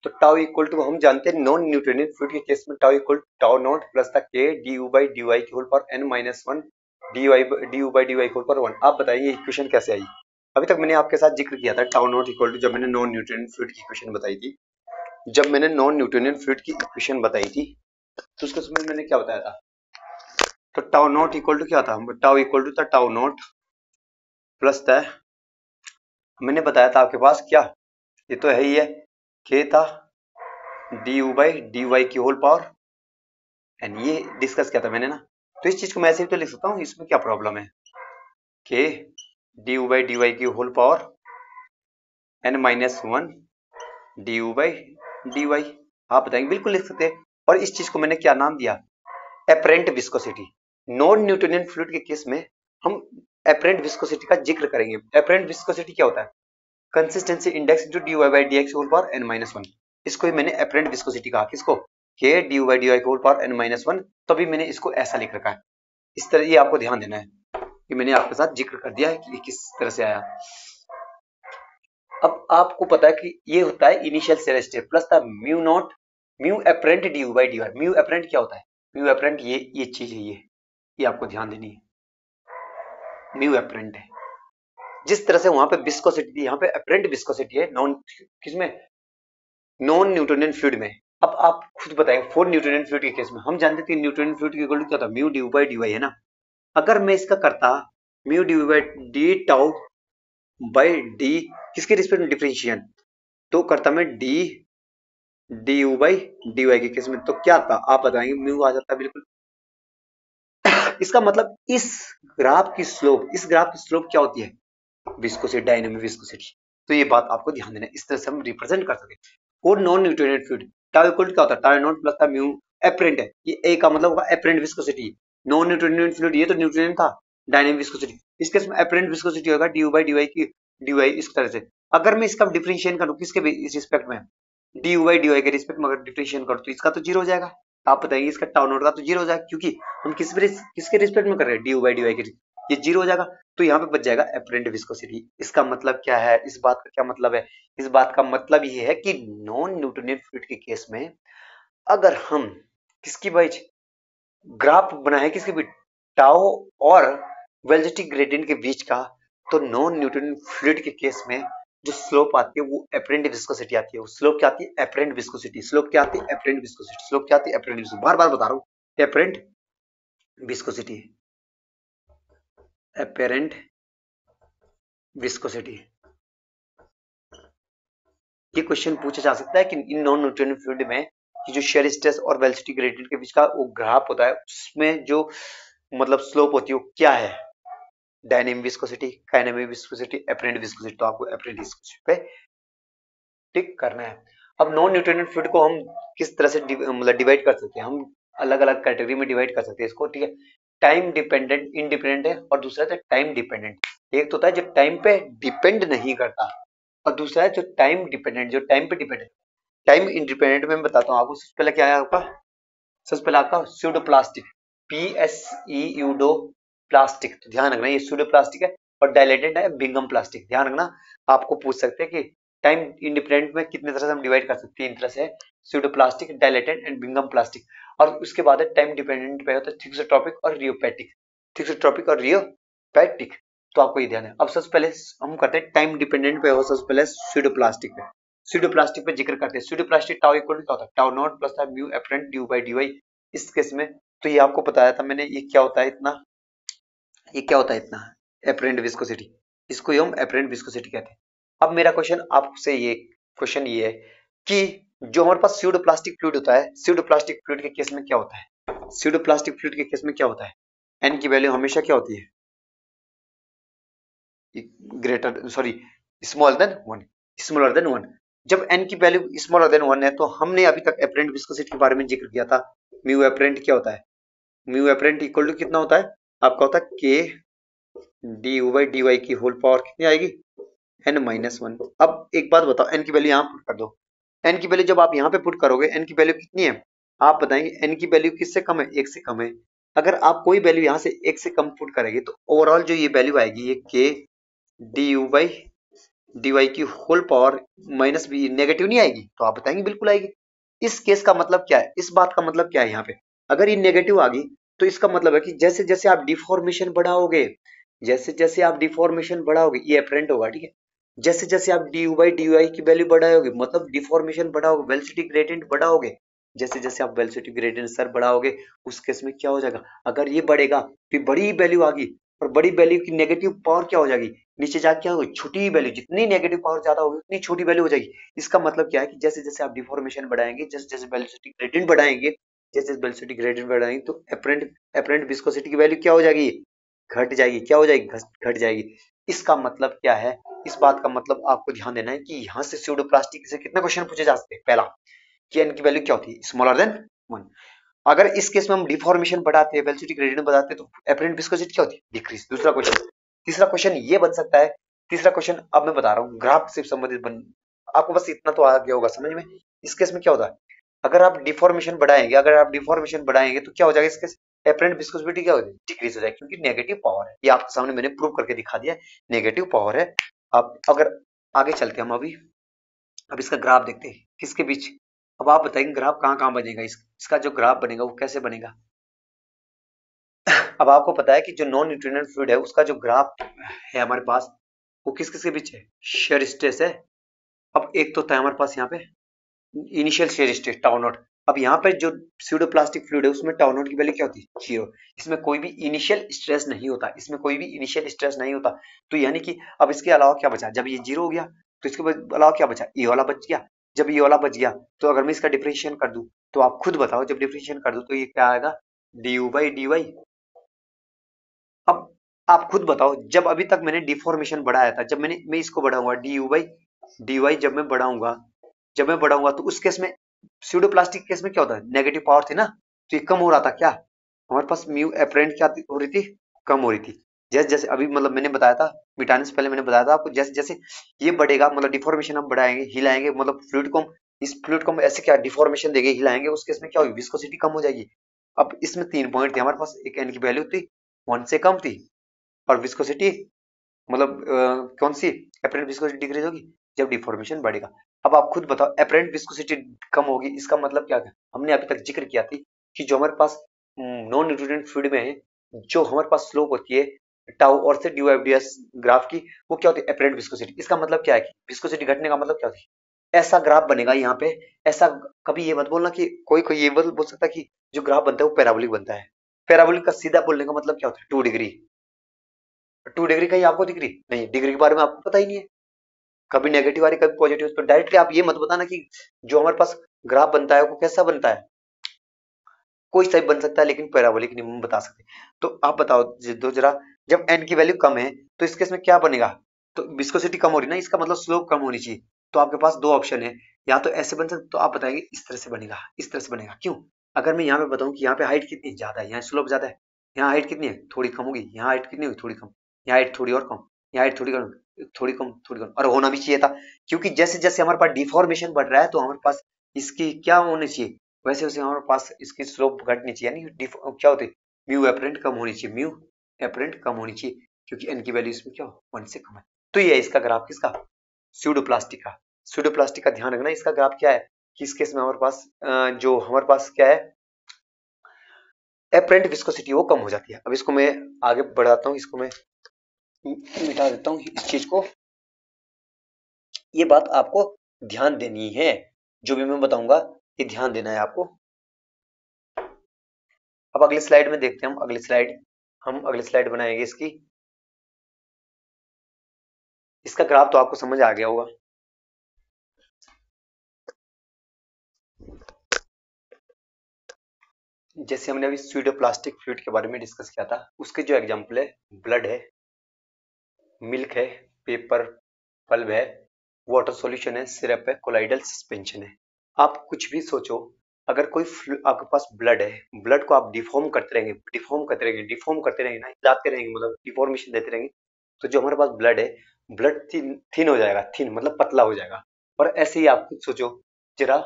तो टाउ इक्वल टू हम जानते हैं नॉन न्यूटोनियन फ्लूइड के केस में tau equal tau not plus the k D you by D Y की whole power N minus one d you by D Y की होल पावर वन। आप बताइए ये इक्वेशन कैसे आई? अभी तक मैंने आपके साथ जिक्र किया था टाउ नॉट इक्वल टू, जब मैंने नॉन न्यूटोनियन फ्लूइड की इक्वेशन बताई थी, जब मैंने नॉन न्यूटोनियन फ्लूइड की इक्वेशन बताई थी तो उसके समय मैंने क्या बताया था, तो टाउ नॉट इक्वल टू क्या था, टाउ इक्वल टू था टाउ नॉट प्लस द मैंने बताया था आपके पास क्या, ये तो है ही है, k था du बाई dy की होल पावर, एंड ये डिस्कस किया था मैंने ना, तो इस चीज को मैं ऐसे ही तो लिख सकता हूँ, इसमें क्या प्रॉब्लम है, k du बाई dy की whole power n minus one du by dy, आप बताएंगे बिल्कुल लिख सकते हैं। और इस चीज को मैंने क्या नाम दिया, apparent viscosity. Non Newtonian fluid के केस में हम एपरेंट विस्कोसिटी का जिक्र करेंगे। एपरेंट विस्कोसिटी क्या होता है, consistency index into dy by dx whole power n minus one, इसको ही मैंने एपरेंट विस्कोसिटी कहा, किसको, k dy by dy whole power n minus one, तभी मैंने इसको ऐसा लिख रखा है। इस तरह ये आपको ध्यान देना है कि मैंने आपके साथ जिक्र कर दिया है कि ये किस तरह से आया। अब आपको पता है कि ये होता है initial cell state plus the mu not mu apparent due by dy। Mu apparent क्या होता है, म्यू एपरेंट ये चीज है, ये आपको ध्यान देनी है, म्यू एपरेंट है। जिस तरह से वहां पे विस्कोसिटी थी, यहाँ पे एपरेंट विस्कोसिटी है नॉन, किसमें, नॉन न्यूटोनियन फ्लूइड में। अब आप खुद बताएं, फोर न्यूटोनियन फ्लूइड के केस में हम जानते थे न्यूटोनियन फ्लूइड की इक्वल टू क्या था, म्यू ड्यू बाई dy है ना। अगर मैं इसका करता mu due by D tau by D किसके रिस्पेक्ट में डिफरेंशिएशन, तो करता मैं D D you by D Y के केस में, तो क्या था आप बताएंगे, म्यू आ जाता है बिल्कुल। इसका मतलब इस ग्राफ की स्लोप क्या होती है, विस्कोसिटी, डायनामिक विस्कोसिटी। तो ये बात आपको ध्यान देना है, इस तरह से हम रिप्रेजेंट कर सकते हैं। और non Newtonian fluid tau equal क्या होता है, टाउ नॉट प्लस था म्यू एपरेंट है, ये ए का मतलब होगा apparent viscosity. Non Newtonian fluid ये तो न्यूटोनियन था, डायनामिक विस्कोसिटी, इस केस में एपरेंट विस्कोसिटी होगा डी बाई डी वाई की डी वाई, इस तरह से। अगर मैं इसका डिफरेंशिएशन करूं किसके रिस्पेक्ट में, डी बाई डी वाई के रिस्पेक्ट में अगर डिफरेंशिएशन करूं तो इसका तो जीरो हो जाएगा। आप बताइए इसका टाउ नॉट का तो जीरो हो जाएगा, क्योंकि हम किसके रिस्पेक्ट में कर रहे हैं, डी बाई डी वाई के, ये जीरो हो जाएगा। तो यहाँ पे बच जाएगा एपरेंट विस्कोसिटी। इसका मतलब क्या है, इस बात का क्या मतलब है, इस बात का मतलब ये है कि नॉन न्यूटोनियन फ्लूइड के केस में अगर हम किसकी बीच ग्राफ बनाए, किसके बीच, टाउ और वेलोसिटी ग्रेडियंट के बीच का, तो नॉन न्यूटोनियन फ्लूइड के केस में जो स्लोप आती है वो एपरेंट विस्कोसिटी आती है। वो स्लोप क्या आती है, एपरेंट विस्कोसिटी। स्लोप क्या आती है, एपरेंट विस्कोसिटी। स्लोप क्या आती है, एपरेंट विस्कोसिटी। बार बार बता रहा हूं, एपरेंट विस्कोसिटी, एपरेंट विस्कोसिटी। ये क्वेश्चन पूछा जा सकता है कि इन नॉन न्यूटोनियन फ्लूइड में कि जो शेयर स्ट्रेस और वेलोसिटी ग्रेडियंट के बीच का वो ग्राफ होता है, उसमें जो मतलब स्लोप होती है वो क्या है, dynamic viscosity, kinematic viscosity, apparent viscosity. तो आपको एपरेंट विस्कोसिटी पे टिक करना है। अब नॉन न्यूटोनियन फ्लूइड को हम किस तरह से मतलब डिवाइड कर सकते हैं, हम अलग अलग कैटेगरी में डिवाइड कर सकते हैं इसको, ठीक है। टाइम डिपेंडेंट इंडिपेंडेंट है, और दूसरा है टाइम डिपेंडेंट। एक तो होता है जो टाइम पे डिपेंड नहीं करता, और दूसरा है जो टाइम डिपेंडेंट, जो टाइम पे डिपेंड है। टाइम इंडिपेंडेंट में मैं बताता हूँ आपको। सबसे पहले क्या है आपका, सबसे पहले आपका स्यूडोप्लास्टिक, PSEUडो प्लास्टिक। तो ध्यान रखना ये स्यूडोप्लास्टिक है, और डायलेटेड है बिंगम प्लास्टिक। ध्यान रखना, आपको पूछ सकते हैं कि टाइम इंडिपेंडेंट में कितने तरह से हम डिवाइड कर सकते हैं, तीन तरह से, pseudoplastic, dilated and Bingham plastic. और उसके बाद है टाइम डिपेंडेंट पे होता है थिक्सोट्रोपिक और रियोपैटिक, थिक्सोट्रोपिक और रियोपैटिक। तो आपको ये ध्यान है। अब सबसे पहले हम करते हैं टाइम डिपेंडेंट पे, हो सबसे पहले स्यूडोप्लास्टिक पे। स्यूडोप्लास्टिक पे जिक्र करते हैं। स्यूडोप्लास्टिक टाउ इक्वल टू क्या होता है, tau not plus mu apparent due by dy। इस केस में तो ये आपको बताया था मैंने, ये क्या होता है इतना, ये क्या होता है इतना, एपरेंट विस्कोसिटी। इसको हम एपरेंट विस्कोसिटी कहते हैं। अब मेरा क्वेश्चन आपसे ये है कि जो हमारे पास स्यूडोप्लास्टिक फ्लूइड होता है, स्यूडोप्लास्टिक फ्लूइड के केस में क्या होता है, स्यूडोप्लास्टिक फ्लूइड के केस में क्या होता है, एन की वैल्यू हमेशा क्या होती है, greater sorry smaller than one, smaller than one. जब n की वैल्यू स्मॉलर देन वन है, तो हमने अभी तक एपरेंट विस्कोसिटी के बारे में जिक्र किया था। म्यू एपरेंट क्या होता है, म्यू एपरेंट इक्वल टू कितना होता है आपका, होता है k D by D Y की होल पावर कितनी आएगी, n माइनस वन। अब एक बात बताओ, n की वैल्यू यहाँ पुट कर दो। n की वैल्यू जब आप यहाँ पे पुट करोगे, n की वैल्यू कितनी है, आप बताएंगे n की वैल्यू किससे कम है, एक से कम है। अगर आप कोई वैल्यू यहाँ से एक से कम पुट करेंगे, तो ओवरऑल जो ये वैल्यू आएगी, ये k d you by D Y की whole power minus B, negative नहीं आएगी, तो आप बताएंगे बिल्कुल आएगी। इस केस का मतलब क्या है, इस बात का मतलब क्या है, यहाँ पे अगर ये नेगेटिव आ गई, तो इसका मतलब है कि जैसे जैसे आप डिफॉर्मेशन बढ़ाओगे, जैसे जैसे आप डिफॉर्मेशन बढ़ाओगे, ये एपरेंट होगा, ठीक है। जैसे जैसे आप D you by D Y की वैल्यू बढ़ाओगे, मतलब डिफॉर्मेशन बढ़ाओगे, वेलोसिटी ग्रेडियंट बढ़ाओगे, जैसे जैसे आप वेलोसिटी ग्रेडियंट सर बढ़ाओगे, उस केस में क्या हो जाएगा, अगर ये बढ़ेगा तो बड़ी वैल्यू आ गई, और बड़ी वैल्यू की नेगेटिव पावर क्या हो जाएगी, नीचे जाके क्या होगी, छोटी वैल्यू, जितनी नेगेटिव पावर ज्यादा होगी उतनी छोटी वैल्यू हो जाएगी। इसका मतलब क्या है कि जैसे जैसे आप डिफॉर्मेशन बढ़ाएंगे, जैसे जैसे वेलोसिटी ग्रेडियंट बढ़ाएंगे, जैसे वेलोसिटी ग्रेडियंट बढ़ाएंगे तो एपरेंट विस्कोसिटी की वैल्यू क्या हो जाएगी, घट जाएगी। क्या हो जाएगी, घट जाएगी। इसका मतलब क्या है, इस बात का मतलब आपको ध्यान देना है कि यहाँ से स्यूडोप्लास्टिक से कितने क्वेश्चन पूछे जा सकते हैं। पहला कि n की वैल्यू क्या होती है, स्मॉलर देन 1। अगर इस केस में हम डिफॉर्मेशन बढ़ाते हैं, वेलोसिटी ग्रेडियंट बढ़ाते हैं तो एपरेंट विस्कोसिटी क्या होती है, डिक्रीज। दूसरा क्वेश्चन, तीसरा क्वेश्चन ये बन सकता है। तीसरा क्वेश्चन अब मैं बता रहा हूँ, ग्राफ से संबंधित बन, आपको बस इतना तो आ गया होगा समझ में। इस केस में क्या होता है, अगर आप डिफॉर्मेशन बढ़ाएंगे तो क्या हो जाएगा, इसके एपरेंट विस्कोसिटी क्या हो जाएगी, डिक्रीज हो जाएगी, क्योंकि नेगेटिव पावर है। ये आपके सामने मैंने प्रूव करके दिखा दिया है, नेगेटिव पावर है। अब अगर आगे चलते हैं हम अभी, अब इसका ग्राफ देखते हैं किसके बीच। अब आप बताएंगे ग्राफ कहाँ कहाँ बनेगा, इसका जो ग्राफ बनेगा वो कैसे बनेगा। अब आपको पता है कि जो नॉन न्यूट्रिएंट फ्लूइड है उसका जो ग्राफ है हमारे पास, वो किस किस के बीच है, शेयर स्ट्रेस है। अब एक तो था हमारे पास यहाँ पे initial shear stress tau not. अब यहाँ पे जो स्यूडोप्लास्टिक फ्लूइड है उसमें टाउ नॉट की वैल्यू क्या होती है, 0। इसमें कोई भी इनिशियल स्ट्रेस नहीं होता, इसमें कोई भी इनिशियल स्ट्रेस नहीं होता। तो यानी कि अब इसके अलावा क्या बचा, जब ये 0 हो गया तो इसके अलावा क्या बचा, ये वाला बच गया। जब ये वाला बच गया तो अगर मैं इसका डिफरेंशिएशन कर दूं तो आप खुद बताओ, जब डिफरेंशिएशन कर दूं तो ये क्या आएगा, du बाई dy। अब आप खुद बताओ, जब अभी तक मैंने डिफॉर्मेशन बढ़ाया था, जब मैं इसको बढ़ाऊंगा du बाई dy, जब मैं बढ़ाऊंगा तो उस केस में स्यूडोप्लास्टिक केस में क्या होता है, नेगेटिव पावर थी ना, तो ये कम हो रहा था। क्या हमारे पास म्यू एपरेंट क्या हो रही थी, कम हो रही थी। जैसे जैसे अभी मतलब मैंने बताया था, मिटाने से पहले मैंने बताया था आपको, जैसे जैसे ये बढ़ेगा मतलब डिफॉर्मेशन हम बढ़ाएंगे, हिलाएंगे, मतलब फ्लूइड को इस फ्लूइड को हम ऐसे क्या डिफॉर्मेशन देंगे, हिलाएंगे, उस केस में क्या होगी, विस्कोसिटी कम हो जाएगी। अब इसमें 3 पॉइंट थे हमारे पास, एक एन की वैल्यू थी 1 से कम थी, और विस्कोसिटी मतलब कौन सी, एपरेंट विस्कोसिटी डिक्रीज होगी जब डिफॉर्मेशन बढ़ेगा। अब आप खुद बताओ, एपरेंट विस्कोसिटी कम होगी, इसका मतलब क्या है, हमने अभी तक जिक्र किया थी कि जो हमारे पास नॉन न्यूट्रिएंट फ्लूइड में है, जो हमारे पास स्लोप होती है टाउ और से dy ds ग्राफ की, वो क्या होती है, एपरेंट विस्कोसिटी। इसका मतलब क्या है कि विस्कोसिटी घटने का मतलब क्या होती है, ऐसा ग्राफ बनेगा यहाँ पे। ऐसा कभी ये मत बोलना कि कोई कोई ये बोल सकता है कि जो ग्राफ बनता है वो पैराबोलिक बनता है। पैराबोलिक का सीधा बोलने का मतलब क्या होता है, 2 डिग्री। 2 डिग्री कहीं आपको दिख रही नहीं, डिग्री के बारे में आपको पता ही नहीं है, कभी नेगेटिव आ रही कभी पॉजिटिव। तो डायरेक्टली आप ये मत बताना कि जो हमारे पास ग्राफ बनता है वो कैसा बनता है, कोई सा भी बन सकता है लेकिन पैराबोलिक नहीं हम बता सकते। तो आप बताओ दो जरा, जब एन की वैल्यू कम है तो इस केस में क्या बनेगा, तो विस्कोसिटी कम हो रही है ना, इसका मतलब स्लोप कम होनी चाहिए। तो आपके पास दो ऑप्शन है, या तो ऐसे बन सकते, तो आप बताएंगे इस तरह से बनेगा, इस तरह से बनेगा। क्यों, अगर मैं यहाँ पे बताऊं कि यहाँ पे हाइट कितनी ज्यादा है, यहाँ स्लोप ज्यादा है, यहाँ हाइट कितनी है, थोड़ी कम होगी, यहाँ हाइट कितनी होगी, थोड़ी कम, यहाँ हाइट थोड़ी और कम, यहाँ हाइट थोड़ी कम, थोड़ी कम, थोड़ी कम, और होना भी चाहिए था। क्योंकि जैसे जैसे हमारे पास डिफॉर्मेशन बढ़ रहा है तो हमारे पास इसकी क्या होनी चाहिए, वैसे वैसे हमारे पास इसकी स्लोप घटनी चाहिए, यानी क्या होती है, म्यू एपरेंट कम होनी चाहिए, म्यू एपरेंट कम होनी चाहिए, क्योंकि एन की वैल्यू इसमें क्या हो, 1 से कम है। तो ये है इसका ग्राफ किसका, स्यूडोप्लास्टिक का। स्यूडोप्लास्टिक का ध्यान रखना, इसका ग्राफ क्या है कि इस केस में हमारे पास जो हमारे पास क्या है, एपरेंट विस्कोसिटी वो कम हो जाती है। अब इसको मैं आगे बढ़ाता हूँ, इसको मैं मिटा देता हूँ इस चीज को। ये बात आपको ध्यान देनी है, जो भी मैं बताऊंगा ये ध्यान देना है आपको। अब अगली स्लाइड में देखते हैं, हम अगली स्लाइड बनाएंगे इसकी। इसका ग्राफ तो आपको समझ आ गया होगा। जैसे हमने अभी स्यूडोप्लास्टिक फ्लूइड के बारे में डिस्कस किया था, उसके जो एग्जांपल है, ब्लड है, मिल्क है, पेपर पल्प है, वाटर सॉल्यूशन है, सिरप है, कोलाइडल सस्पेंशन है। आप कुछ भी सोचो, अगर कोई आपके पास ब्लड है, ब्लड को आप डिफॉर्म करते रहेंगे, डिफॉर्म करते रहेंगे ना, हिलाते रहेंगे, मतलब डिफॉर्मेशन देते रहेंगे, तो जो हमारे पास ब्लड है, ब्लड थिन हो जाएगा, थिन मतलब पतला हो जाएगा। और ऐसे ही आप कुछ सोचो जरा,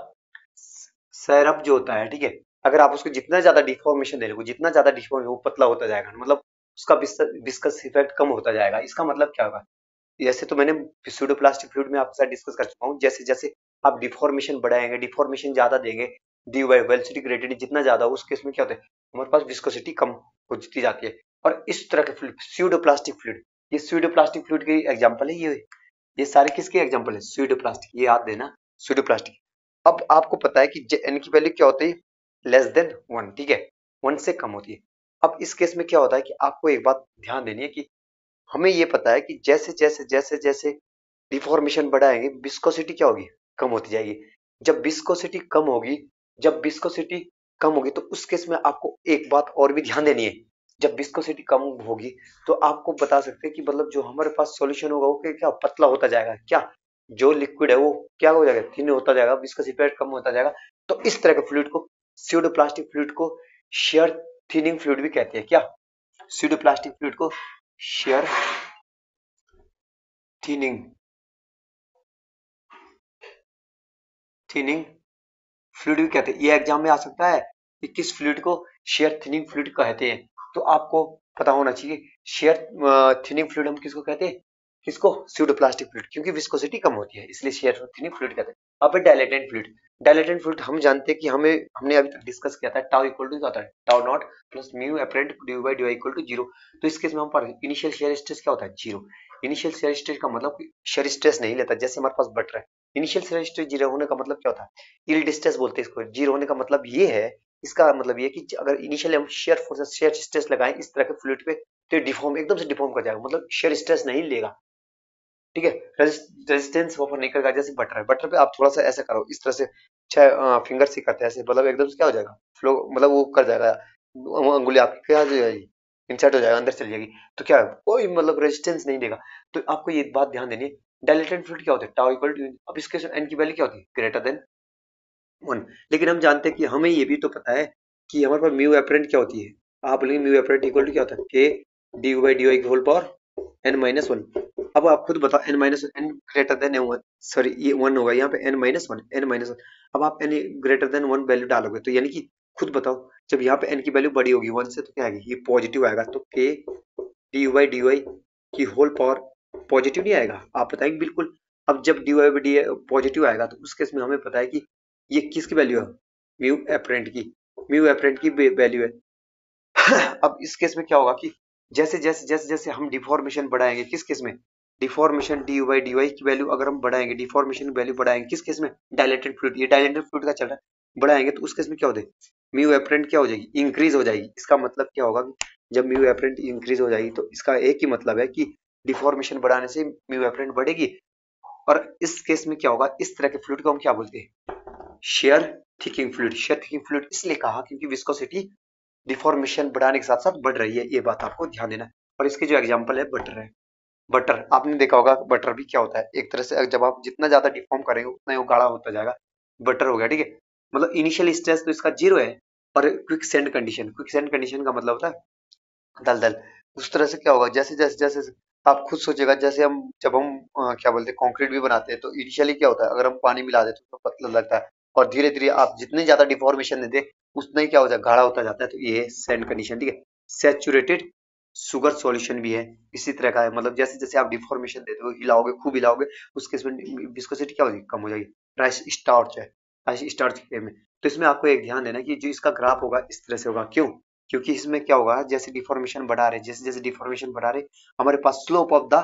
सिरप जो होता है, ठीक है, अगर आप उसको जितना ज्यादा डिफॉर्मेशन दे रहे, जितना ज्यादा डिफॉर्म वो पतला होता जाएगा, मतलब उसका विस्कस इफेक्ट कम होता जाएगा। इसका मतलब क्या होगा, जैसे तो मैंने स्यूडोप्लास्टिक फ्लूइड में आपके साथ डिस्कस कर चुका हूँ, जैसे जैसे आप डिफॉर्मेशन बढ़ाएंगे, डिफॉर्मेशन ज्यादा देंगे, डी वेलोसिटी ग्रेडियंट जितना ज्यादा उस केस में क्या होता है, हमारे पास विस्कोसिटी कम होती जाती है। और इस तरह के फ्लूइड स्यूडोप्लास्टिक फ्लूइड, ये स्यूडोप्लास्टिक फ्लूइड की एग्जांपल है, ये सारे किसके एग्जांपल है, स्यूडोप्लास्टिक, ये याद देना, स्यूडोप्लास्टिक। अब आपको पता है कि एन की वैल्यू क्या होती है, लेस देन 1, ठीक है, 1 से कम होती है। अब इस केस में क्या होता है कि आपको एक बात ध्यान देनी है कि हमें ये पता है कि जैसे जैसे जैसे जैसे डिफॉर्मेशन बढ़ाएंगे विस्कोसिटी क्या होगी, कम होती जाएगी। जब विस्कोसिटी कम होगी, जब विस्कोसिटी कम होगी तो उस केस में आपको एक बात और भी ध्यान देनी है। जब विस्कोसिटी कम होगी तो आपको बता सकते हैं कि मतलब जो हमारे पास सॉल्यूशन होगा वो क्या पतला होता जाएगा, क्या जो लिक्विड है वो क्या हो जाएगा, थिन होता जाएगा, विस्कोसिटी कम होता जाएगा। तो इस तरह के फ्लूइड को, स्यूडोप्लास्टिक फ्लूइड को शेयर थिनिंग फ्लूइड भी कहते हैं। क्या स्यूडोप्लास्टिक फ्लूइड को शेयर थिनिंग थिनिंग फ्लूइड भी कहते हैं। ये एग्जाम में आ सकता है कि किस फ्लूइड को शेयर थिनिंग फ्लूइड कहते हैं, तो आपको पता होना चाहिए। शेयर थिनिंग फ्लूइड हम किसको कहते हैं, किसको, स्यूडोप्लास्टिक फ्लूइड, क्योंकि विस्कोसिटी कम होती है इसलिए शेयर थिनिंग फ्लूइड कहते हैं। अब डायलेटेंट फ्लूइड, डायलेटेंट फ्लूइड हम जानते हैं कि हमने अभी तक डिस्कस किया था, टाउ इक्वल टू क्या होता है, tau not plus mu apparent D by D equal to zero. तो इस केस में हम पढ़ इनिशियल शेयर स्ट्रेस क्या होता है, जीरो। इनिशियल शेयर स्ट्रेस का मतलब शेयर स्ट्रेस नहीं लेता, जैसे हमारे पास बटर है, इनिशियल शेयर स्ट्रेस जीरो होने का मतलब क्या होता है, यील्ड स्ट्रेस बोलते हैं इसको। जीरो होने का मतलब ये है, इसका मतलब ये कि अगर इनिशियली हम शेयर फोर्स शेयर स्ट्रेस लगाएं इस तरह के फ्लूइड पे तो डिफॉर्म एकदम से डिफॉर्म कर जाएगा, मतलब शेयर स्ट्रेस नहीं लेगा। ठीक है, रेजिस्टेंस ऑफर नहीं करेगा। जैसे बटर है, बटर पे आप थोड़ा सा ऐसा करो इस तरह से, छह फिंगर से करते हैं ऐसे, मतलब एकदम से क्या हो जाएगा, फ्लो मतलब वो कर जाएगा, अंगुली आपकी क्या हो जाएगी, इंसर्ट हो जाएगा, अंदर चली जाएगी। तो क्या कोई मतलब रेजिस्टेंस नहीं देगा। तो आपको ये बात ध्यान देनी है, डायलेटेंट फ्लूइड क्या होता है, टाउ इक्वल टू, अब इसके एन की वैल्यू क्या होती है, ग्रेटर देन 1। लेकिन हम जानते हैं कि हमें ये भी तो पता है कि हमारे पास म्यू एपरेंट क्या होती है। आप बोलेंगे म्यू एपरेंट इक्वल टू क्या होता है, के डी बाई डी की whole power N minus one. अब आप खुद बताओ, N minus N greater than one, sorry ये वन होगा यहाँ पे, N minus one, N minus one. अब आप N greater than one value डालोगे तो यानी कि खुद बताओ, जब यहाँ पे एन की वैल्यू बड़ी होगी वन से तो क्या आएगी, ये पॉजिटिव आएगा। तो के डी वाई की होल पावर पॉजिटिव नहीं आएगा, आप बताएंगे बिल्कुल। अब जब D Y by D positive आएगा तो उस केस में हमें पता है कि ये किसकी वैल्यू है, म्यू एपरेंट की, म्यू एपरेंट की वैल्यू है। अब इस केस में क्या होगा कि जैसे जैसे जैसे जैसे हम डिफॉर्मेशन बढ़ाएंगे, किस केस में, डिफॉर्मेशन डी वाई की वैल्यू अगर हम बढ़ाएंगे, डिफॉर्मेशन की वैल्यू बढ़ाएंगे किस केस में, डायलेटेड फ्लूइड, ये डायलेटेड फ्लूइड का चल रहा है, बढ़ाएंगे तो उस केस में क्या हो जाएगी, म्यू एपरेंट क्या हो जाएगी, इंक्रीज हो जाएगी। इसका मतलब क्या होगा कि जब म्यू एपरेंट इंक्रीज हो जाएगी तो इसका एक ही मतलब है कि डिफॉर्मेशन बढ़ाने से म्यू एपरेंट बढ़ेगी। और इस केस में क्या होगा, इस तरह के फ्लूइड को हम क्या बोलते हैं, share thickening fluid. Share thickening fluid इसलिए कहा क्योंकि विस्कोसिटी डिफॉर्मेशन बढ़ाने के साथ साथ बढ़ रही है, ये बात आपको ध्यान देना है। और इसकी जो एग्जांपल है बटर है, बटर आपने देखा होगा, बटर भी क्या होता है, एक तरह से जब आप जितना ज्यादा डिफॉर्म करेंगे उतना ही वो गाढ़ा होता जाएगा, बटर हो गया। ठीक है, मतलब इनिशियल स्ट्रेस तो इसका जीरो है, और quick send condition, quick send condition का मतलब होता है दल दल। उस तरह से क्या होगा, जैसे जैसे जैसे आप खुद सोचेगा, जैसे हम जब हम क्या बोलते हैं कंक्रीट भी बनाते हैं तो इनिशियली क्या होता है, अगर हम पानी मिला देते तो पतला लगता है, और धीरे धीरे आप जितने ज्यादा डिफॉर्मेशन देते उतना ही क्या हो जाएगा, गाढ़ा होता जाता है। तो ये है सैंड कंडीशन। ठीक है, सैचुरेटेड शुगर सॉल्यूशन भी है इसी तरह का है, मतलब जैसे जैसे आप डिफॉर्मेशन देते हो, हिलाओगे खूब हिलाओगे, उसके इसमें विस्कोसिटी क्या होगी, कम हो जाएगी। राइस स्टार्च है, राइस स्टार्च के में, तो इसमें आपको एक ध्यान देना कि जो इसका ग्राफ होगा इस तरह से होगा, क्यों, क्योंकि इसमें क्या होगा, जैसे डिफॉर्मेशन बढ़ा रहे, जैसे जैसे डिफॉर्मेशन बढ़ा रहे, हमारे पास स्लोप ऑफ द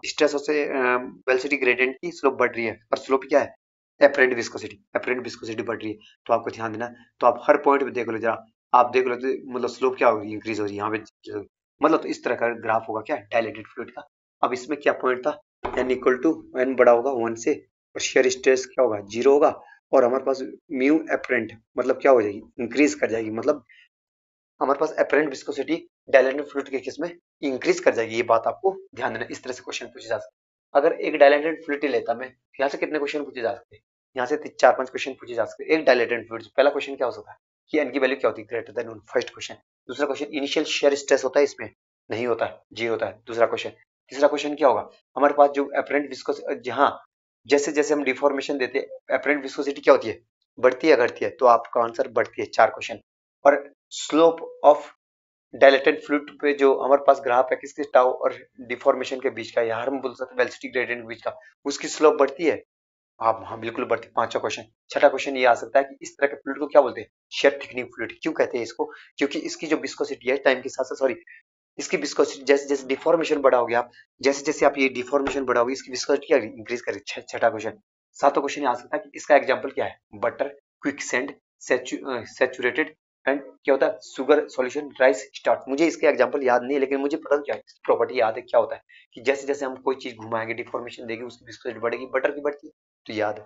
स्ट्रेस से वेलोसिटी ग्रेडियंट की स्लोप बढ़ रही है, और स्लोप क्या है, एपरेंट विस्कोसिटी बढ़ रही है। तो आपको ध्यान देना, तो आप हर पॉइंट पे देख लो जरा, आप देख लो तो मतलब स्लोप क्या होगी, इंक्रीज हो रही है यहाँ पे, मतलब तो इस तरह का ग्राफ होगा क्या, डायलेटेड फ्लूइड का। अब इसमें क्या पॉइंट था, एन इक्वल टू एन बड़ा होगा वन से, और शेयर स्ट्रेस क्या होगा, जीरो होगा, और हमारे पास म्यू एपरेंट मतलब क्या हो जाएगी, इंक्रीज कर जाएगी, मतलब हमारे पास एपरेंट विस्कोसिटी डायलेटेड फ्लूइड के केस में इंक्रीज कर जाएगी। ये बात आपको ध्यान देना, इस तरह से क्वेश्चन पूछे जा सकते हैं। अगर एक डायलेटेड फ्लूइड लेता मैं, यहाँ से कितने क्वेश्चन पूछे जा सकते हैं, यहाँ से 4-5 क्वेश्चन पूछे जा सकते हैं एक डायलेटेड फ्लूइड। पहला क्वेश्चन क्या हो सकता है कि एन की वैल्यू क्या होती है, ग्रेटर देन 1, फर्स्ट क्वेश्चन। दूसरा क्वेश्चन, इनिशियल शेयर स्ट्रेस होता है इसमें, नहीं होता है, जीरो होता है, दूसरा क्वेश्चन। तीसरा क्वेश्चन क्या होगा, हमारे पास जो एपरेंट विस्कोसिटी, जहाँ जैसे जैसे हम डिफॉर्मेशन देते हैं एपरेंट विस्कोसिटी क्या होती है, बढ़ती है घटती है, तो आपका आंसर बढ़ती है, 4 क्वेश्चन। और स्लोप ऑफ डायलेटेड फ्लूइड पे जो हमारे पास ग्राफ है किसके, टाउ और डिफॉर्मेशन के बीच का, यार हम बोल सकते हैं वेलोसिटी ग्रेडियंट के बीच का, उसकी स्लोप बढ़ती है। हाँ हाँ बिल्कुल बढ़ती है, पांचवा क्वेश्चन। छठा क्वेश्चन ये आ सकता है कि इस तरह के फ्लूइड को क्या बोलते हैं, शेयर थिकनिंग फ्लूइड। क्यों कहते हैं इसको, क्योंकि इसकी जो विस्कोसिटी है टाइम के साथ साथ, सॉरी, इसकी विस्कोसिटी जैसे जैसे डिफॉर्मेशन बढ़ाओगे आप, जैसे जैसे आप ये डिफॉर्मेशन बढ़ाओगे इसकी विस्कोसिटी क्या इंक्रीज करेगी। छठा क्वेश्चन। सातवां क्वेश्चन आ सकता है कि इसका एग्जांपल क्या है, butter, quick send, saturated and क्या होता है शुगर सॉल्यूशन राइस स्टार्ट। मुझे इसके एग्जांपल याद नहीं है लेकिन मुझे पता क्या है प्रॉपर्टी याद है। क्या होता है कि जैसे जैसे हम कोई चीज घुमाएंगे डिफॉर्मेशन देगी उसकी विस्कोसिटी बढ़ेगी, बटर की बढ़ती है, तो याद है।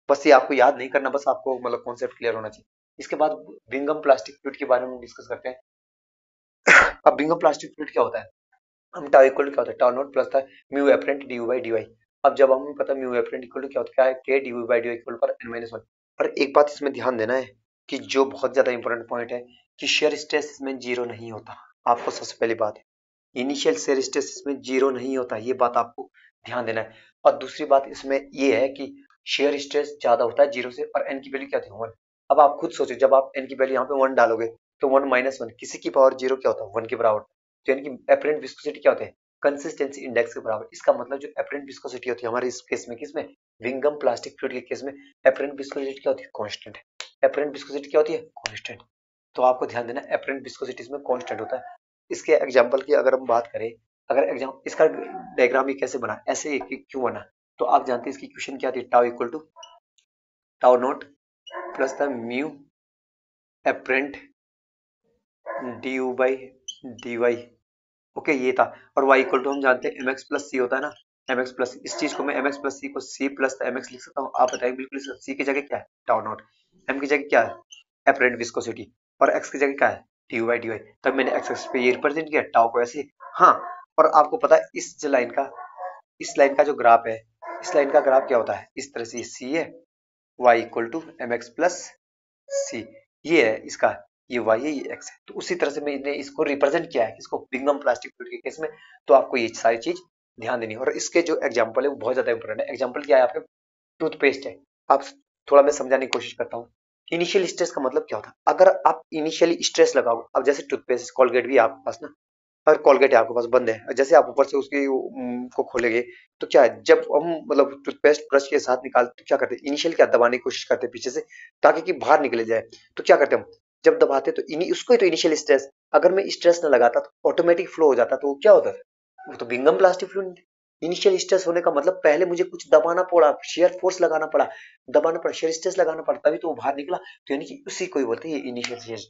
बस ये आपको याद नहीं करना, बस आपको मतलब कॉन्सेप्ट क्लियर होना चाहिए। इसके बाद बिंगम प्लास्टिक फ्लूइड के बारे में डिस्कस करते हैं। अब बिंगम प्लास्टिक फ्लूइड क्या होता है, हम टाउ इक्वल टू क्या होता है, टाउ नॉट प्लस था mu apparent D you by D Y. अब जब हमें पता म्यू एपरेंट इक्वल टू क्या होता है के D you by D Y equal पर एन माइनस वन। पर एक बात इसमें ध्यान देना है कि जो बहुत ज्यादा इंपॉर्टेंट पॉइंट है कि शेयर स्ट्रेस इसमें जीरो नहीं होता। आपको सबसे पहली बात है इनिशियल शेयर स्ट्रेस इसमें जीरो नहीं होता, ये बात आपको ध्यान देना है। और दूसरी बात इसमें ये है कि शेयर स्ट्रेस ज्यादा होता है जीरो से, और एन की वैल्यू क्या थी वन। अब आप खुद सोचो जब आप एन की वैल्यू यहाँ पे वन डालोगे तो वन माइनस वन किसी की पावर जीरो क्या होता है वन के बराबर। तो यानी कि एपरेंट विस्कोसिटी क्या होता है कंसिस्टेंसी इंडेक्स के बराबर। इसका मतलब जो एपरेंट विस्कोसिटी होती है हमारे इस केस में किसमें विंगम प्लास्टिक फ्लूइड के केस में एपरेंट विस्कोसिटी क्या होती है कांस्टेंट। एपरेंट विस्कोसिटी क्या होती है कांस्टेंट। तो आपको ध्यान देना एपरेंट विस्कोसिटी इसमें कांस्टेंट होता है। इसके एग्जांपल की अगर हम बात करें, अगर एग्जाम इसका डायग्राम ही कैसे बना ऐसे क्यों बना, तो आप जानते हैं इसकी इक्वेशन क्या थी tau equal to tau not plus था mu apparent D you by D y. Okay ये था। और y इक्वल टू हम जानते हैं mx प्लस सी होता है ना, mx प्लस इस चीज को मैं mx प्लस सी को c प्लस mx लिख सकता हूँ। आप बताइए बिल्कुल c की जगह क्या है टाउ नॉट, m की जगह क्या है एपरेंट विस्कोसिटी, और x की जगह क्या है dy बाई डी वाई। तब मैंने x एक्सिस पे ये रिप्रेजेंट किया टाउ को ऐसे। हाँ और आपको पता है इस लाइन का जो ग्राफ है, इस लाइन का ग्राफ क्या होता है इस तरह से c है y equal to mx plus c, ये है इसका, ये y है ये x है। तो उसी तरह से मैंने इसको रिप्रेजेंट किया है इसको बिंगम प्लास्टिक फ्लूइड के केस में। तो आपको ये सारी चीज ध्यान देनी है। और इसके जो एग्जांपल है वो बहुत ज्यादा इंपॉर्टेंट है। एग्जांपल क्या है आपके टूथपेस्ट है। आप थोड़ा मैं समझाने की कोशिश करता हूँ इनिशियल स्ट्रेस का मतलब क्या होता है। अगर आप इनिशियली स्ट्रेस लगाओ, अब जैसे टूथपेस्ट कोलगेट भी है आपके पास ना, अगर कोलगेट है आपके पास बंद है, जैसे आप ऊपर से उसकी को खोलेंगे तो क्या है जब हम मतलब टूथपेस्ट ब्रश के साथ निकालते तो क्या करते हैं इनिशियल क्या दबाने की कोशिश करते हैं पीछे से ताकि कि बाहर निकले जाए। तो क्या करते हैं हम जब दबाते तो उसको ही तो इनिशियल स्ट्रेस, अगर मैं स्ट्रेस ना लगाता तो ऑटोमेटिक फ्लो हो जाता, तो वो क्या होता है वो तो Bingham plastic fluid. Initial stress होने का मतलब पहले मुझे कुछ दबाना पड़ा, शेयर फोर्स लगाना पड़ा, दबाना पड़ा शेयर स्ट्रेस लगाना पड़ा तभी तो वो बाहर निकला। तो यानी कि उसी को ही बोलते हैं इनिशियल स्ट्रेस।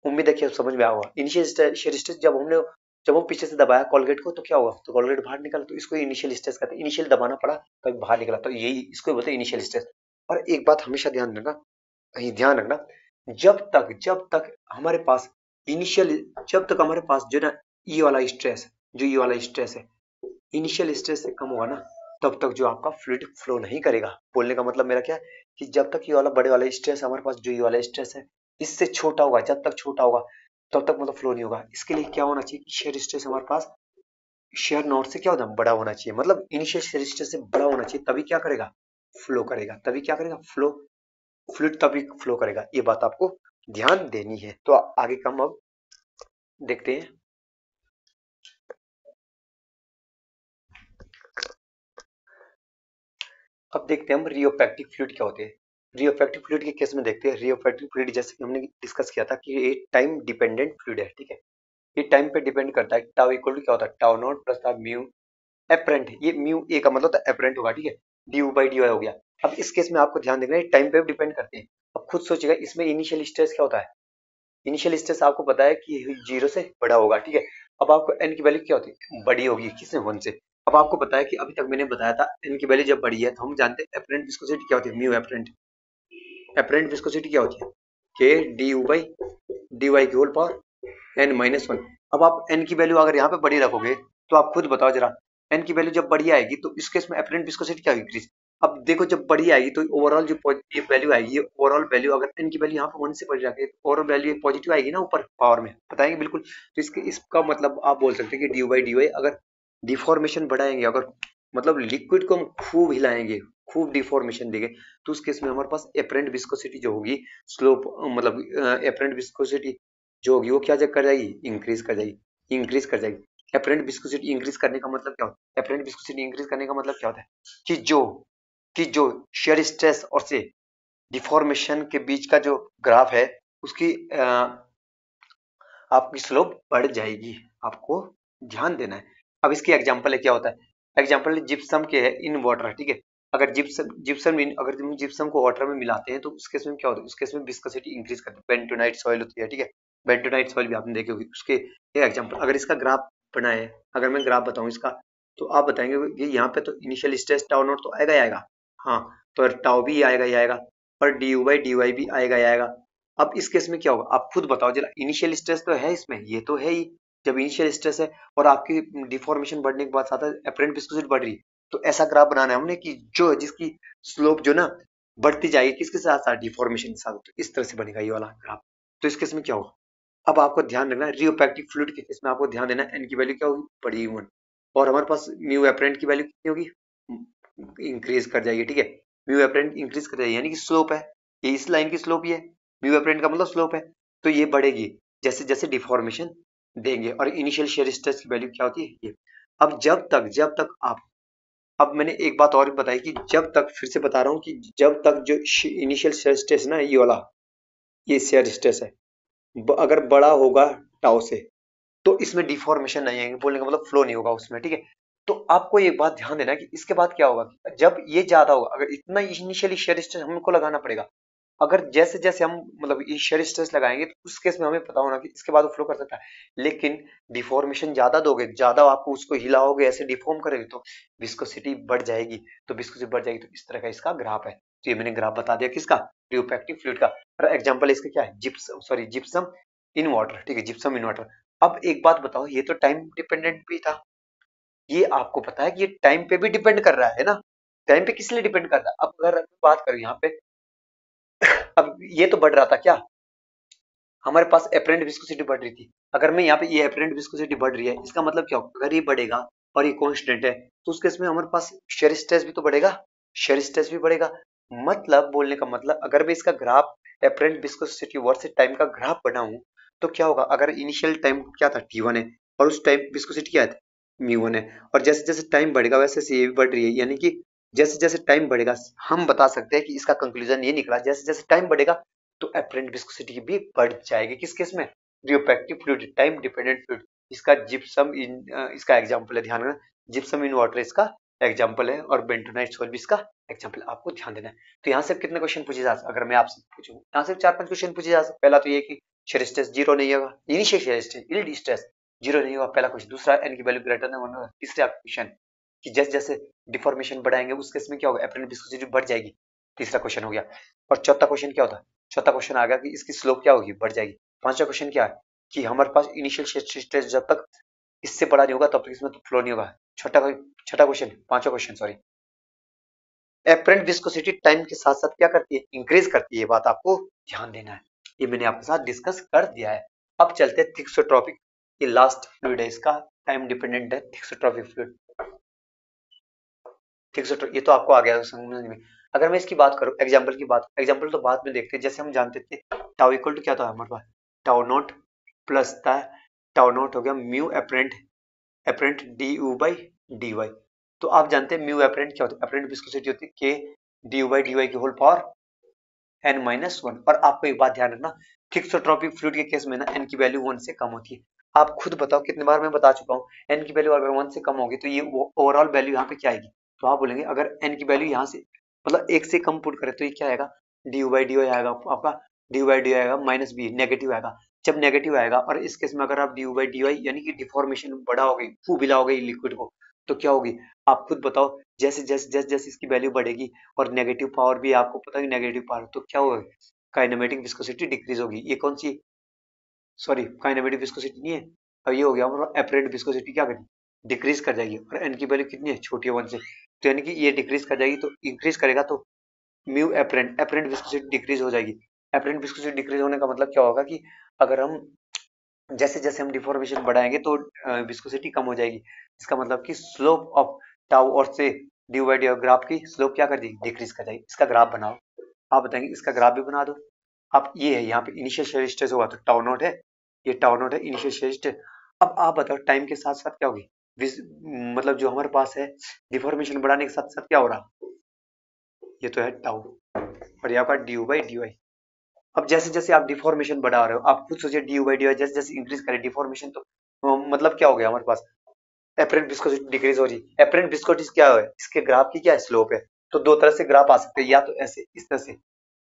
उम्मीद है कि अब समझ में आया होगा। इनिशियल स्ट्रेस जब हम पीछे से दबाया कोलगेट को तो क्या हुआ तो कोलगेट बाहर निकला, तो इसको इनिशियल स्ट्रेस कहते हैं। इनिशियल दबाना पड़ा तभी बाहर निकला, तो यही इसको बोलते हैं इनिशियल स्ट्रेस। और एक बात हमेशा ध्यान रखना जब तक हमारे पास इनिशियल जब तक हमारे पास जो ना ये वाला स्ट्रेस जो ये वाला स्ट्रेस है इनिशियल स्ट्रेस से कम होगा ना तब तक जो आपका फ्लूइड फ्लो नहीं करेगा। बोलने का मतलब मेरा क्या है कि जब तक ये वाला बड़े वाला स्ट्रेस हमारे पास जो ये वाला स्ट्रेस है इससे छोटा होगा, जब तक छोटा होगा तब तक मतलब फ्लो नहीं होगा। इसके लिए क्या होना चाहिए कि शेयर स्ट्रेस हमारे पास शेयर नोट से क्या होता है बड़ा होना चाहिए, मतलब इनिशियल शेयर स्ट्रेस से बड़ा होना चाहिए तभी क्या करेगा फ्लो करेगा, तभी क्या करेगा फ्लूइड तभी फ्लो करेगा। ये बात आपको ध्यान देनी है। तो आगे का हम अब देखते हैं। अब देखते हैं हम रियोफैक्टिव फ्लूइड क्या होते हैं। रियोफैक्टिव फ्लूइड के केस में देखते हैं रियोफैक्टिव फ्लूइड जैसे कि हमने डिस्कस किया था कि ये टाइम डिपेंडेंट फ्लूइड है, ठीक है। ये टाइम पे डिपेंड करता है। टाउ इक्वल टू क्या होता है टाउ नॉट प्लस था म्यू एपरेंट, ये म्यू ए का मतलब होता है एपरेंट होगा, ठीक है। D you by D Y हो गया। अब इस केस में आपको ध्यान देना है टाइम पे डिपेंड करते हैं। अब खुद सोचिएगा इसमें इनिशियल स्ट्रेस क्या होता है, इनिशियल स्ट्रेस आपको पता है कि जीरो से बड़ा होगा, ठीक है। अब आपको एन की वैल्यू क्या होती है बड़ी होगी किससे वन से। अब आपको पता है कि अभी तक मैंने बताया था एन की वैल्यू जब बड़ी है तो हम जानते हैं एपरेंट विस्कोसिटी क्या होती है म्यू एपरेंट। एपरेंट विस्कोसिटी क्या होती है के D you by D Y की whole power N minus one. अब आप एन की वैल्यू अगर यहाँ पे बड़ी रखोगे तो आप खुद बताओ जरा एन की वैल्यू जब बड़ी आएगी तो इस केस में एपरेंट विस्कोसिटी क्या होगी। अब देखो जब बड़ी आएगी तो ओवरऑल जो ये वैल्यू आएगी, ओवरऑल वैल्यू अगर एन की वैल्यू यहाँ पे वन से बड़ी रखे तो ओवरऑल वैल्यू पॉजिटिव आएगी ना ऊपर पावर में, बताएंगे बिल्कुल। तो इसका मतलब आप बोल सकते हैं कि डी बाई डी वाई अगर डिफॉर्मेशन बढ़ाएंगे, अगर मतलब लिक्विड को हम खूब हिलाएंगे खूब डिफॉर्मेशन देंगे तो उस केस में हमारे पास एपरेंट विस्कोसिटी जो होगी स्लोप मतलब एपरेंट विस्कोसिटी जो होगी वो क्या कर जाएगी इंक्रीज कर जाएगी। एपरेंट विस्कोसिटी इंक्रीज करने का मतलब क्या होता है, एपरेंट विस्कोसिटी इंक्रीज करने का मतलब क्या होता है कि जो शेयर स्ट्रेस और से डिफॉर्मेशन के बीच का जो ग्राफ है उसकी आपकी स्लोप बढ़ जाएगी, आपको ध्यान देना है। अब इसकी एग्जांपल है क्या होता है, एग्जांपल जिप्सम के है इन वाटर, ठीक है। अगर हम जिप्सम को वाटर में मिलाते हैं तो उस केस में क्या होता है, उस केस में विस्कोसिटी इंक्रीज करती है, बेंटोनाइट सॉइल होती है, ठीक है। बेंटोनाइट सॉइल भी आपने देखी होगी। उसके एक एग्जांपल, अगर इसका ग्राफ बनाए, अगर मैं ग्राफ बताऊं इसका, तो आप बताएंगे कि यहाँ पे तो इनिशियल स्ट्रेस टाउ नॉट तो आएगा ही आएगा, हाँ, तो टाउ भी आएगा ही आएगा, और D you by D Y भी आएगा ही आएगा। अब इस केस में क्या होगा, आप खुद बताओ जरा, इनिशियल स्ट्रेस तो है इसमें, ये तो है ही। जब इनिशियल स्ट्रेस है और आपकी डिफॉर्मेशन बढ़ने के बाद साथ एपरेंट विस्कोसिटी बढ़ रही है, तो ऐसा ग्राफ बनाना है हमने कि जो जिसकी स्लोप जो ना बढ़ती जाएगी किसके साथ साथ, डिफॉर्मेशन के साथ, तो इस तरह से बनेगा ये वाला ग्राफ। तो इस केस में क्या होगा, अब आपको ध्यान रखना है रियोपैक्टिक फ्लूइड के केस में आपको ध्यान देना है, एन की वैल्यू क्या होगी, बड़ी 1, और हमारे पास म्यू एपरेंट की वैल्यू कितनी होगी, इंक्रीज कर जाएगी, ठीक है। म्यू एपरेंट इंक्रीज कर जाएगी, यानी कि स्लोप है, ये इस लाइन की स्लोप ही है, म्यू एपरेंट का मतलब स्लोप है, तो ये बढ़ेगी जैसे जैसे डिफॉर्मेशन देंगे। और इनिशियल शेयर स्ट्रेस की वैल्यू क्या होती है, ये। अब जब तक आप, अब मैंने एक बात और भी बताई कि जब तक, फिर से बता रहा हूँ कि जब तक जो इनिशियल शेयर स्ट्रेस ना, ये वाला, ये शेयर स्ट्रेस है, अगर बड़ा होगा टाउ से, तो इसमें डिफॉर्मेशन नहीं आएगी, बोलने का मतलब फ्लो नहीं होगा उसमें, ठीक है। तो आपको एक बात ध्यान देना कि इसके बाद क्या होगा, जब ये ज्यादा होगा, अगर इतना इनिशियली शेयर स्ट्रेस हमको लगाना पड़ेगा, अगर जैसे जैसे हम मतलब ये शेयर स्ट्रेस लगाएंगे तो उस केस में हमें पता होना कि इसके बाद वो फ्लो कर सकता है। लेकिन डिफॉर्मेशन ज्यादा दोगे, ज्यादा आपको उसको हिलाओगे, ऐसे डिफॉर्म करेंगे, तो विस्कोसिटी बढ़ जाएगी, तो विस्कोसिटी बढ़ जाएगी, तो इस तरह का इसका ग्राफ है। तो ये मैंने ग्राफ बता दिया किसका, रियोपैक्टिक फ्लूइड का। और एग्जांपल इसका क्या है, जिप्सम इन वाटर, ठीक है, जिप्सम इन वाटर। अब एक बात बताओ, ये तो टाइम डिपेंडेंट भी था, ये आपको पता है कि ये टाइम पे भी डिपेंड कर रहा है ना, टाइम पे किस लिए डिपेंड कर रहा है। अब अगर बात करें यहाँ पे, अब ये तो बढ़ रहा था क्या, हमारे पास एपरेंट विस्कोसिटी बढ़ रही थी, अगर मैं यहाँ पे ये एपरेंट विस्कोसिटी बढ़ रही है, इसका मतलब क्या होगा, अगर ये बढ़ेगा और ये कांस्टेंट है, तो उस केस में हमारे पास शेयर स्ट्रेस भी तो बढ़ेगा, शेयर स्ट्रेस भी बढ़ेगा। मतलब बोलने का मतलब, अगर मैं इसका graph apparent viscosity versus time का ग्राफ बनाऊं, तो क्या होगा, अगर इनिशियल टाइम क्या था T1 है, और उस टाइम विस्कोसिटी क्या है, μ1 है, और जैसे जैसे टाइम बढ़ेगा वैसे वैसे ये भी बढ़ रही है, यानी कि जैसे जैसे टाइम बढ़ेगा, हम बता सकते हैं कि इसका कंक्लूजन ये निकला, जैसे जैसे टाइम बढ़ेगा तो एपरेंट विस्कोसिटी भी बढ़ जाएगी, किस केस में, रियोपैक्टिव फ्लूइड, टाइम डिपेंडेंट फ्लूइड। इसका जिप्सम इन इसका एग्जांपल है, ध्यान रखना, जिप्सम इन वाटर इसका एग्जांपल है, और बेंटोनाइट सॉल्ट भी इसका एग्जांपल, आपको ध्यान देना है। तो यहाँ से कितने क्वेश्चन पूछे जा सकते, अगर मैं आपसे पूछूं यहाँ से 4-5 क्वेश्चन पूछे जा सकते। पहला तो ये कि शेयर स्ट्रेस जीरो नहीं होगा, initial shear stress, yield stress zero नहीं होगा, पहला क्वेश्चन। दूसरा, एन की वैल्यू ग्रेटर देन 1 होगा। तीसरा क्वेश्चन कि जैसे जैसे डिफॉर्मेशन बढ़ाएंगे उस केस में क्या होगा, एपरेंट विस्कोसिटी बढ़ जाएगी, तीसरा क्वेश्चन हो गया। और चौथा क्वेश्चन क्या होता है, चौथा क्वेश्चन आ गया कि इसकी स्लोप क्या होगी, बढ़ जाएगी। पांचवा क्वेश्चन क्या है कि हमारे पास इनिशियल शेयर स्ट्रेस जब तक इससे बड़ा नहीं होगा तब तक इसमें तो फ्लो नहीं होगा। छठा क्वेश्चन, पांचवा question sorry, apparent viscosity time के साथ साथ क्या करती है, इंक्रीज करती है, ये बात आपको ध्यान देना है। ये मैंने आपके साथ डिस्कस कर दिया है। अब चलते हैं थिक्सोट्रोपिक, ये लास्ट फ्लूइड है, इसका टाइम डिपेंडेंट है थिक्सोट्रोपिक फ्लूइड। थिक्सोट्रोपिक ये तो आपको आ गया समझ में। अगर मैं इसकी बात करूं, एग्जांपल की बात, एग्जांपल तो बाद में देखते हैं। जैसे हम जानते थे टाउ इक्वल टू क्या था हमारे पास, टाउ नॉट प्लस था, टाउ नॉट हो गया mu apparent, apparent D you by D Y. तो आप जानते हैं म्यू एपरेंट क्या होता है, एपरेंट विस्कोसिटी होती है के D you by D Y की होल पावर n-1। और आपको एक बात ध्यान रखना, थिक्सोट्रोपिक फ्लूइड के केस में ना n की वैल्यू 1 से कम होती है। आप खुद बताओ, कितने बार मैं बता चुका हूँ, n की वैल्यू अगर 1 से कम होगी तो ये ओवरऑल वैल्यू यहाँ पे क्या आएगी, तो आप बोलेंगे अगर n की वैल्यू यहाँ से मतलब 1 से कम पुट करें तो ये क्या आएगा, D you by D Y आएगा आपका, डी यू बाई डी आएगा माइनस बी, नेगेटिव आएगा। जब नेगेटिव आएगा और इस केस में अगर आप D you by D Y यानी कि डिफॉर्मेशन बड़ा हो गई, फू बिला हो गई लिक्विड को, तो क्या होगी, आप खुद बताओ, जैसे जैसे जैसे जैसे इसकी वैल्यू बढ़ेगी और नेगेटिव पावर भी आपको पता है नेगेटिव पावर, तो क्या होगा, काइनेमेटिक विस्कोसिटी डिक्रीज होगी। ये कौन सी, सॉरी काइनेमेटिक विस्कोसिटी नहीं है, और ये हो गया हमारा एपरेंट विस्कोसिटी, क्या करेगी, डिक्रीज कर जाएगी। और एन की वैल्यू कितनी है, छोटी है 1 से, तो यानी कि ये डिक्रीज कर जाएगी, तो इंक्रीज करेगा तो mu apparent, apparent viscosity decrease हो जाएगी। एपरेंट विस्कोसिटी डिक्रीज होने का मतलब क्या होगा कि अगर हम जैसे जैसे हम डिफॉर्मेशन बढ़ाएंगे तो विस्कोसिटी कम हो जाएगी। इसका मतलब कि स्लोप ऑफ टाउ और से डी बाई डी ग्राफ की स्लोप क्या कर देगी, डिक्रीज कर जाएगी। इसका ग्राफ बनाओ, आप बताएंगे इसका ग्राफ भी बना दो। अब ये है यहाँ पे इनिशियल शेयर स्ट्रेस होगा तो टाउ नॉट है, ये टाउ नॉट है इनिशियल शेयर स्ट्रेस। अब आप बताओ टाइम के साथ साथ क्या होगी, मतलब जो हमारे पास है डिफॉर्मेशन बढ़ाने के साथ साथ क्या हो रहा, ये तो है टाउ, और यहाँ का D you by D Y. अब जैसे जैसे आप डिफॉर्मेशन बढ़ा रहे हो, आप खुद सोचिए D you by D Y जैसे जैसे इंक्रीज करे डिफॉर्मेशन, तो मतलब क्या हो गया हमारे पास, एपरेंट विस्कोसिटी डिक्रीज हो रही है। एपरेंट विस्कोसिटी क्या है, इसके ग्राफ की क्या है, स्लोप है। तो दो तरह से ग्राफ आ सकते हैं, या तो ऐसे इस तरह से,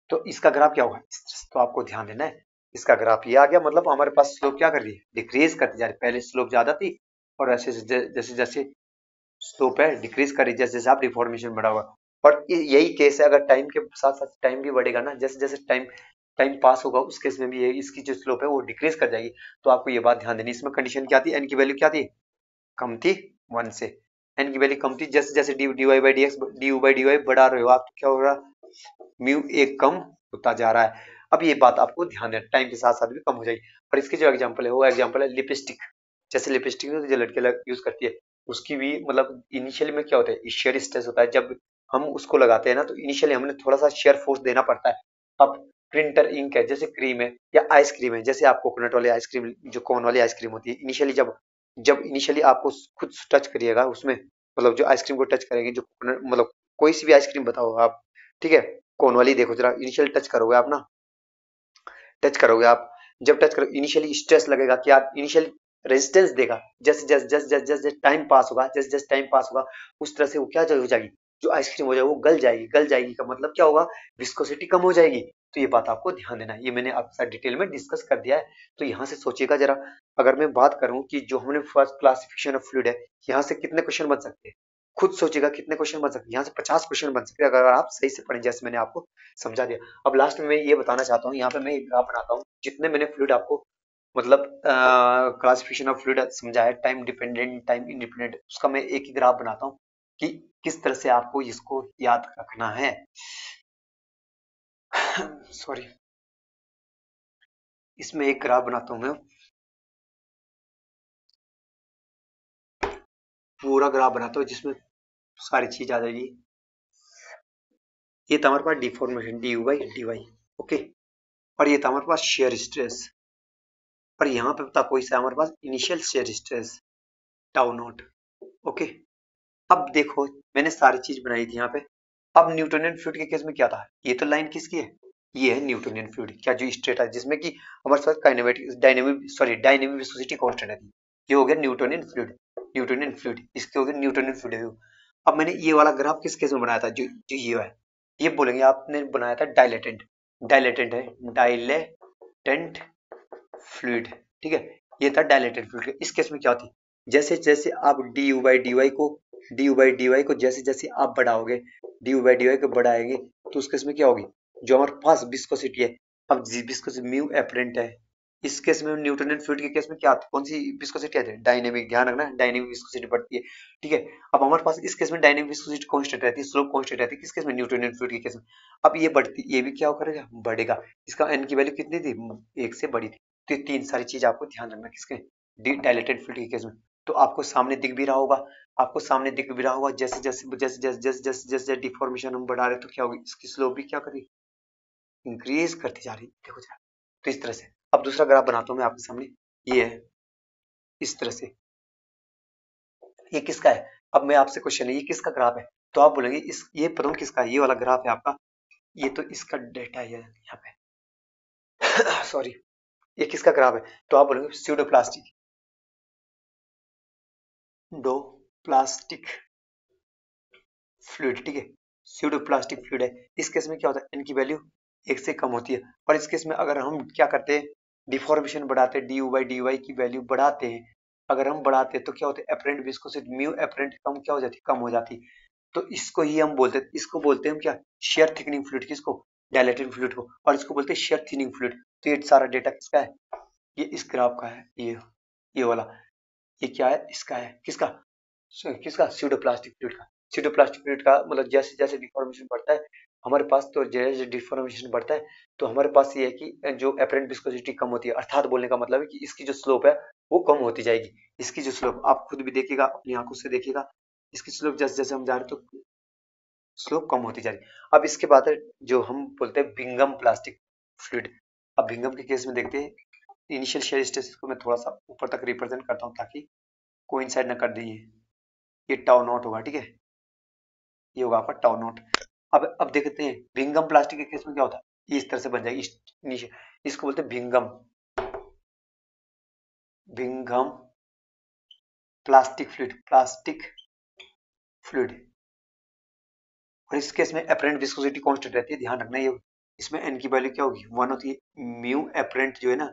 तो इसका ग्राफ क्या होगा इस तरह से। तो आपको ध्यान देना है, इसका ग्राफ ये आ गया, मतलब हमारे पास स्लोप क्या कर रही है, डिक्रीज करती जा रही है। पहले स्लोप ज्यादा थी और ऐसे जैसे जैसे स्लोप है डिक्रीज कर रही है, जैसे जैसे आप डिफॉर्मेशन बढ़ा हुआ। और यही केस है, अगर टाइम के साथ साथ टाइम भी बढ़ेगा ना, जैसे जैसे टाइम टाइम पास होगा उस केस में भी इसकी जो स्लोप है वो डिक्रीज कर जाएगी। तो आपको ये बात ध्यान देनी, इसमें कंडीशन क्या थी, एन की वैल्यू क्या थी, कम थी 1 से। एन की वैल्यू कम थी, जैसे जैसे D Y by D X D you by D Y बढ़ा रहे हो आप, तो क्या हो रहा है, म्यू एक कम होता जा रहा है। अब ये बात आपको ध्यान देना, टाइम के साथ साथ भी कम हो जाएगी। और इसकी जो एग्जांपल है वो एग्जांपल है लिपस्टिक। जैसे लिपस्टिक जो लड़के यूज करती है, उसकी भी मतलब इनिशियली में क्या होता है, शेयर स्ट्रेस होता है। जब हम उसको लगाते हैं ना, तो इनिशियली हमने थोड़ा सा शेयर फोर्स देना पड़ता है। अब प्रिंटर इंक है, जैसे क्रीम है या आइसक्रीम है, जैसे आप कोकोनट वाली आइसक्रीम, जो कोन वाली आइसक्रीम होती है, इनिशियली जब जब इनिशियली आपको खुद टच करिएगा उसमें, मतलब जो आइसक्रीम को टच करेंगे, जो कोकोनट मतलब कोई सी भी आइसक्रीम बताओ आप, ठीक है, कोन वाली देखो जरा, इनिशियल टच करोगे आप ना, टच करोगे आप, जब टच करोगे इनिशियली स्ट्रेस लगेगा कि आप इनिशियली रेजिस्टेंस देगा। जैसे जैसे जैसे जैसे जैसे टाइम पास होगा, जैसे जैसे टाइम पास होगा, उस तरह से वो क्या हो जाएगी, जो आइसक्रीम हो जाएगी वो गल जाएगी। गल जाएगी का मतलब क्या होगा, विस्कोसिटी कम हो जाएगी। तो ये बात आपको ध्यान देना है, ये मैंने आपके साथ डिटेल में डिस्कस कर दिया है। तो यहाँ से सोचिएगा जरा, अगर मैं बात करूं कि जो हमने फर्स्ट क्लासिफिकेशन ऑफ फ्लूइड है, यहाँ से कितने क्वेश्चन बन सकते हैं, खुद सोचिएगा कितने क्वेश्चन बन सकते हैं। यहाँ से 50 क्वेश्चन बन सकते हैं अगर आप सही से पढ़ें, जैसे मैंने आपको समझा दिया। अब लास्ट में मैं ये बताना चाहता हूँ, यहाँ पे मैं एक ग्राफ बनाता हूँ, जितने मैंने फ्लूइड आपको मतलब क्लासिफिकेशन ऑफ फ्लूइड समझा है, टाइम डिपेंडेंट टाइम इंडिपेंडेंट, उसका मैं एक ही ग्राफ बनाता हूँ कि किस तरह से आपको इसको याद रखना है। सॉरी, इसमें एक ग्राफ बनाता हूँ मैं, पूरा ग्राफ बनाता हूँ जिसमें सारी चीज आ जाएगी। ये था हमारे पास deformation d you by D y, okay. और ये था हमारे पास शेयर स्ट्रेस, और यहाँ पे था कोई सा हमारे पास initial shear stress tau naught, okay. अब देखो, मैंने सारी चीज बनाई थी यहाँ पे। अब न्यूटोनियन फ्लूइड के केस में क्या था, ये तो लाइन किसकी है, ये है न्यूटोनियन फ्लूइड, क्या जो स्ट्रेट है, जिसमें कि हमारे पास kinematic dynamic sorry dynamic viscosity constant है। ये हो गया न्यूटोनियन फ्लूइड, न्यूटोनियन फ्लूइड, इसके हो गया न्यूटोनियन फ्लूइड। अब मैंने ये वाला ग्राफ किस केस में बनाया था, जो जो ये है, ये बोलेंगे आपने बनाया था डायलेटेंट, डायलेटेंट है, डायलेटेंट फ्लूइड, ठीक है। ये था डायलेटेड फ्लूइड। इस केस में क्या होती, जैसे जैसे आप D you by D y को जैसे जैसे आप बढ़ाओगे, d you by D y को बढ़ाएंगे, तो उस केस में क्या होगी, जो हमारे पास विस्कोसिटी है, अब विस्कोसिटी म्यू एपरेंट है। इस केस में न्यूटोनियन फ्लूइड के केस में क्या आती है, कौन सी विस्कोसिटी आती है, डायनेमिक, ध्यान रखना डायनेमिक विस्कोसिटी बढ़ती है, ठीक है। अब हमारे पास इस केस में डायनेमिक विस्कोसिटी कांस्टेंट रहती है, स्लोप कांस्टेंट रहती है, किस केस में, न्यूटोनियन फ्लूइड के केस में। अब ये बढ़ती, ये भी क्या करेगा, बढ़ेगा। इसका एन की वैल्यू कितनी थी, एक से बड़ी थी। तो ये तीन सारी चीज आपको ध्यान रखना किसके, डायलेटेड फ्लूइड के केस में। तो आपको सामने दिख भी रहा होगा, आपको सामने दिख भी रहा होगा, जैसे जैसे जैसे जैसे जैसे जैसे जैसे डिफॉर्मेशन हम बढ़ा रहे तो क्या होगी, इसकी स्लोप भी क्या करेगी, इंक्रीज करती जा रही है, देखो जरा। तो इस तरह से अब दूसरा ग्राफ बनाता हूँ मैं आपके सामने, ये है इस तरह से, ये किसका है। अब मैं आपसे क्वेश्चन है, ये किसका ग्राफ है, तो आप बोलेंगे इस ये पता किसका है, ये वाला ग्राफ है आपका, ये तो इसका डेटा है यहाँ पे सॉरी, ये किसका ग्राफ है, तो आप बोलेंगे स्यूडोप्लास्टिक, डो प्लास्टिक फ्लूइड, ठीक है, स्यूडो प्लास्टिक फ्लूइड है। इस केस में क्या होता है, इनकी वैल्यू एक से कम होती है। और इस केस में अगर हम क्या करते हैं, डिफॉर्मेशन बढ़ाते हैं, D you by D Y की वैल्यू बढ़ाते हैं, अगर हम बढ़ाते हैं तो क्या होता है, एपरेंट विस्कोसिटी म्यू एपरेंट कम क्या हो जाती है, कम हो जाती है। तो इसको ही हम बोलते हैं, इसको बोलते हैं हम क्या, शेयर थिकनिंग फ्लूइड, किसको, डायलेटेड फ्लूइड को, और इसको बोलते हैं शेयर थिनिंग फ्लूइड। तो ये सारा डेटा किसका है, ये इस ग्राफ का है, ये वाला, ये क्या है, इसका है, किसका, किसका, स्यूडोप्लास्टिक फ्लूइड का। स्यूडोप्लास्टिक फ्लूइड का मतलब जैसे जैसे डिफॉर्मेशन बढ़ता है हमारे पास, तो जैसे जैसे डिफॉर्मेशन बढ़ता है तो हमारे पास ये है कि जो एपरेंट विस्कोसिटी कम होती है, अर्थात बोलने का मतलब है कि इसकी जो स्लोप है वो कम होती जाएगी। इसकी जो स्लोप आप खुद भी देखिएगा, अपनी आंखों से देखिएगा, इसकी स्लोप जैसे जैसे हम जा रहे हैं तो स्लोप कम होती जा रही है। अब इसके बाद है जो हम बोलते हैं बिंगम प्लास्टिक फ्लूइड। अब बिंगम के केस में देखते हैं, इनिशियल शेयर स्ट्रेस को मैं थोड़ा सा ऊपर तक रिप्रेजेंट करता हूँ ताकि कोइंसाइड ना कर दे, ये टाउ नॉट होगा, ठीक है, ये होगा आपका टाउ नॉट। अब देखते हैं भिंगम प्लास्टिक के केस में क्या होता है, ये इस तरह से बन जाएगी, नीचे इसको बोलते हैं भिंगम, भिंगम प्लास्टिक फ्लूइड, प्लास्टिक फ्लूइड। और इस केस में एपरेंट विस्कोसिटी कांस्टेंट रहती है, ध्यान रखना ये। इसमें एन की वैल्यू क्या होगी, 1 होती है। म्यू एपरेंट जो है ना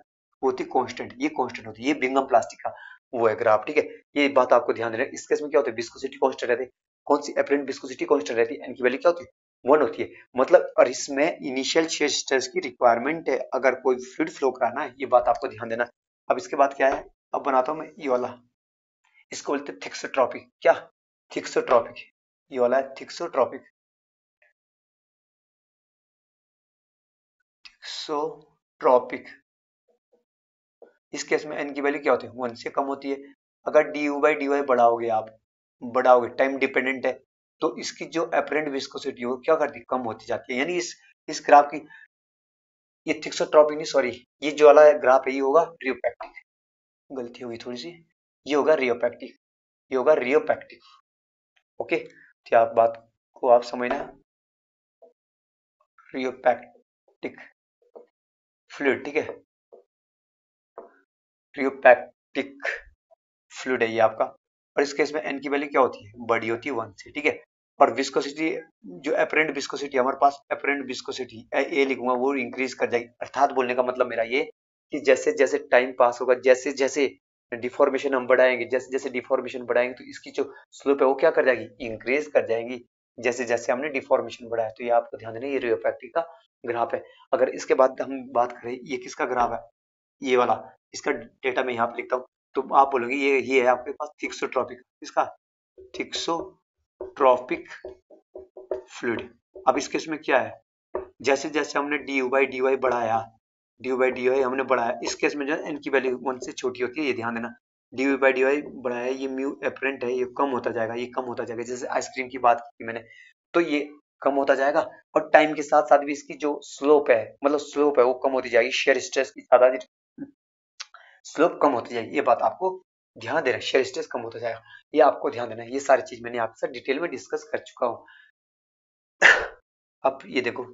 वो होती है कांस्टेंट, ये कांस्टेंट होती है, ये बिंगम प्लास्टिक का वो है ग्राफ, ठीक है। ये बात आपको ध्यान देना है। इस केस में क्या होता है, विस्कोसिटी कांस्टेंट रहती है। कौन सी एपरेंट विस्कोसिटी कांस्टेंट रहती है, एन की वैल्यू क्या होती है, 1 होती है। मतलब और इसमें इनिशियल शियर स्ट्रेस की रिक्वायरमेंट है अगर कोई फ्लूइड फ्लो कराना है, ये बात आपको ध्यान देना। अब इसके बाद क्या है, अब बनाता हूं मैं ये वाला, इसको बोलते हैं थिक्सोट्रॉपिक। क्या, थिक्सोट्रॉपिक, ये वाला है थिक्सोट्रॉपिक। थिक्सोट्रॉपिक, इस केस में एन की वैल्यू क्या होती है, 1 से कम होती है। अगर d you by D y बढ़ाओगे आप, बढ़ाओगे, टाइम डिपेंडेंट है, तो इसकी जो अपरेंट विस्कोसिटी हो क्या करती है, कम होती जाती है। यानी इस ग्राफ की, ये थिक्सोट्रॉपिक नहीं, सॉरी, ये जो वाला ग्राफ है ये होगा रियोपैक्टिक, गलती होगी थोड़ी सी, ये होगा रियोपैक्टिक, ये होगा रियोपैक्टिक। ओके, तो आप बात को आप समझना, रियोपैक्टिक फ्लूइड, ठीक है, रियोपैक्टिक फ्लूइड है ये आपका। और इस केस में एन की वैल्यू क्या होती है, बड़ी होती है 1 से, ठीक है। और विस्कोसिटी, जो अपरेंट विस्कोसिटी हमारे पास अपरेंट विस्कोसिटी ए लिखूंगा वो इंक्रीज कर जाएगी। अर्थात बोलने का मतलब मेरा ये कि जैसे जैसे टाइम पास होगा, जैसे जैसे डिफॉर्मेशन हम बढ़ाएंगे, जैसे जैसे डिफॉर्मेशन बढ़ाएंगे तो इसकी जो स्लोप है वो क्या कर जाएगी, इंक्रीज कर जाएगी, जैसे जैसे हमने डिफॉर्मेशन बढ़ाया। तो ये आपको ध्यान देना, ये रियोपैक्टिक का ग्राफ है। अगर इसके बाद हम बात करें, ये किसका ग्राफ है, ये वाला, इसका डेटा मैं यहाँ पे लिखता हूँ। तो आप बोलोगे ये है आपके पास थिक्सोट्रॉपिक, इसका थिक्सोट्रॉपिक फ्लूइड। अब इस केस में क्या है, जैसे जैसे हमने d you by D Y बढ़ाया, d you by D y हमने बढ़ाया, इस केस में जो है एन की वैल्यू 1 से छोटी होती है, ये ध्यान देना। D you by D Y बढ़ाया, ये म्यू एपरेंट है, ये कम होता जाएगा, ये कम होता जाएगा, जैसे आइसक्रीम की बात की मैंने, तो ये कम होता जाएगा। और टाइम के साथ साथ भी इसकी जो स्लोप है, मतलब स्लोप है वो कम होती जाएगी, शेयर स्ट्रेस की ज्यादा स्लोप कम होती जाएगी, ये बात आपको ध्यान देना है, शेयर स्ट्रेस कम होता जाएगा, ये आपको ध्यान देना है। ये सारी चीज मैंने आपके साथ डिटेल में डिस्कस कर चुका हूँ। अब ये देखो,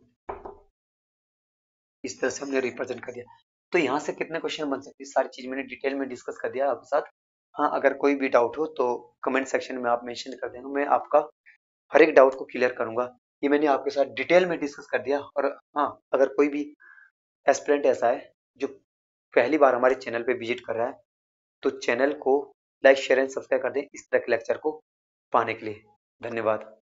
इस तरह से हमने रिप्रेजेंट कर दिया। तो यहाँ से कितने क्वेश्चन बन सकते हैं, सारी चीज मैंने डिटेल में डिस्कस कर दिया आपके साथ। हाँ, अगर कोई भी डाउट हो तो कमेंट सेक्शन में आप मेंशन कर देना, मैं आपका हर एक डाउट को क्लियर करूंगा। ये मैंने आपके साथ डिटेल में डिस्कस कर दिया। और हाँ, अगर कोई भी एस्पिरेंट ऐसा है जो पहली बार हमारे चैनल पे विजिट कर रहा है, तो चैनल को लाइक शेयर एंड सब्सक्राइब कर दें इस तरह के लेक्चर को पाने के लिए। धन्यवाद।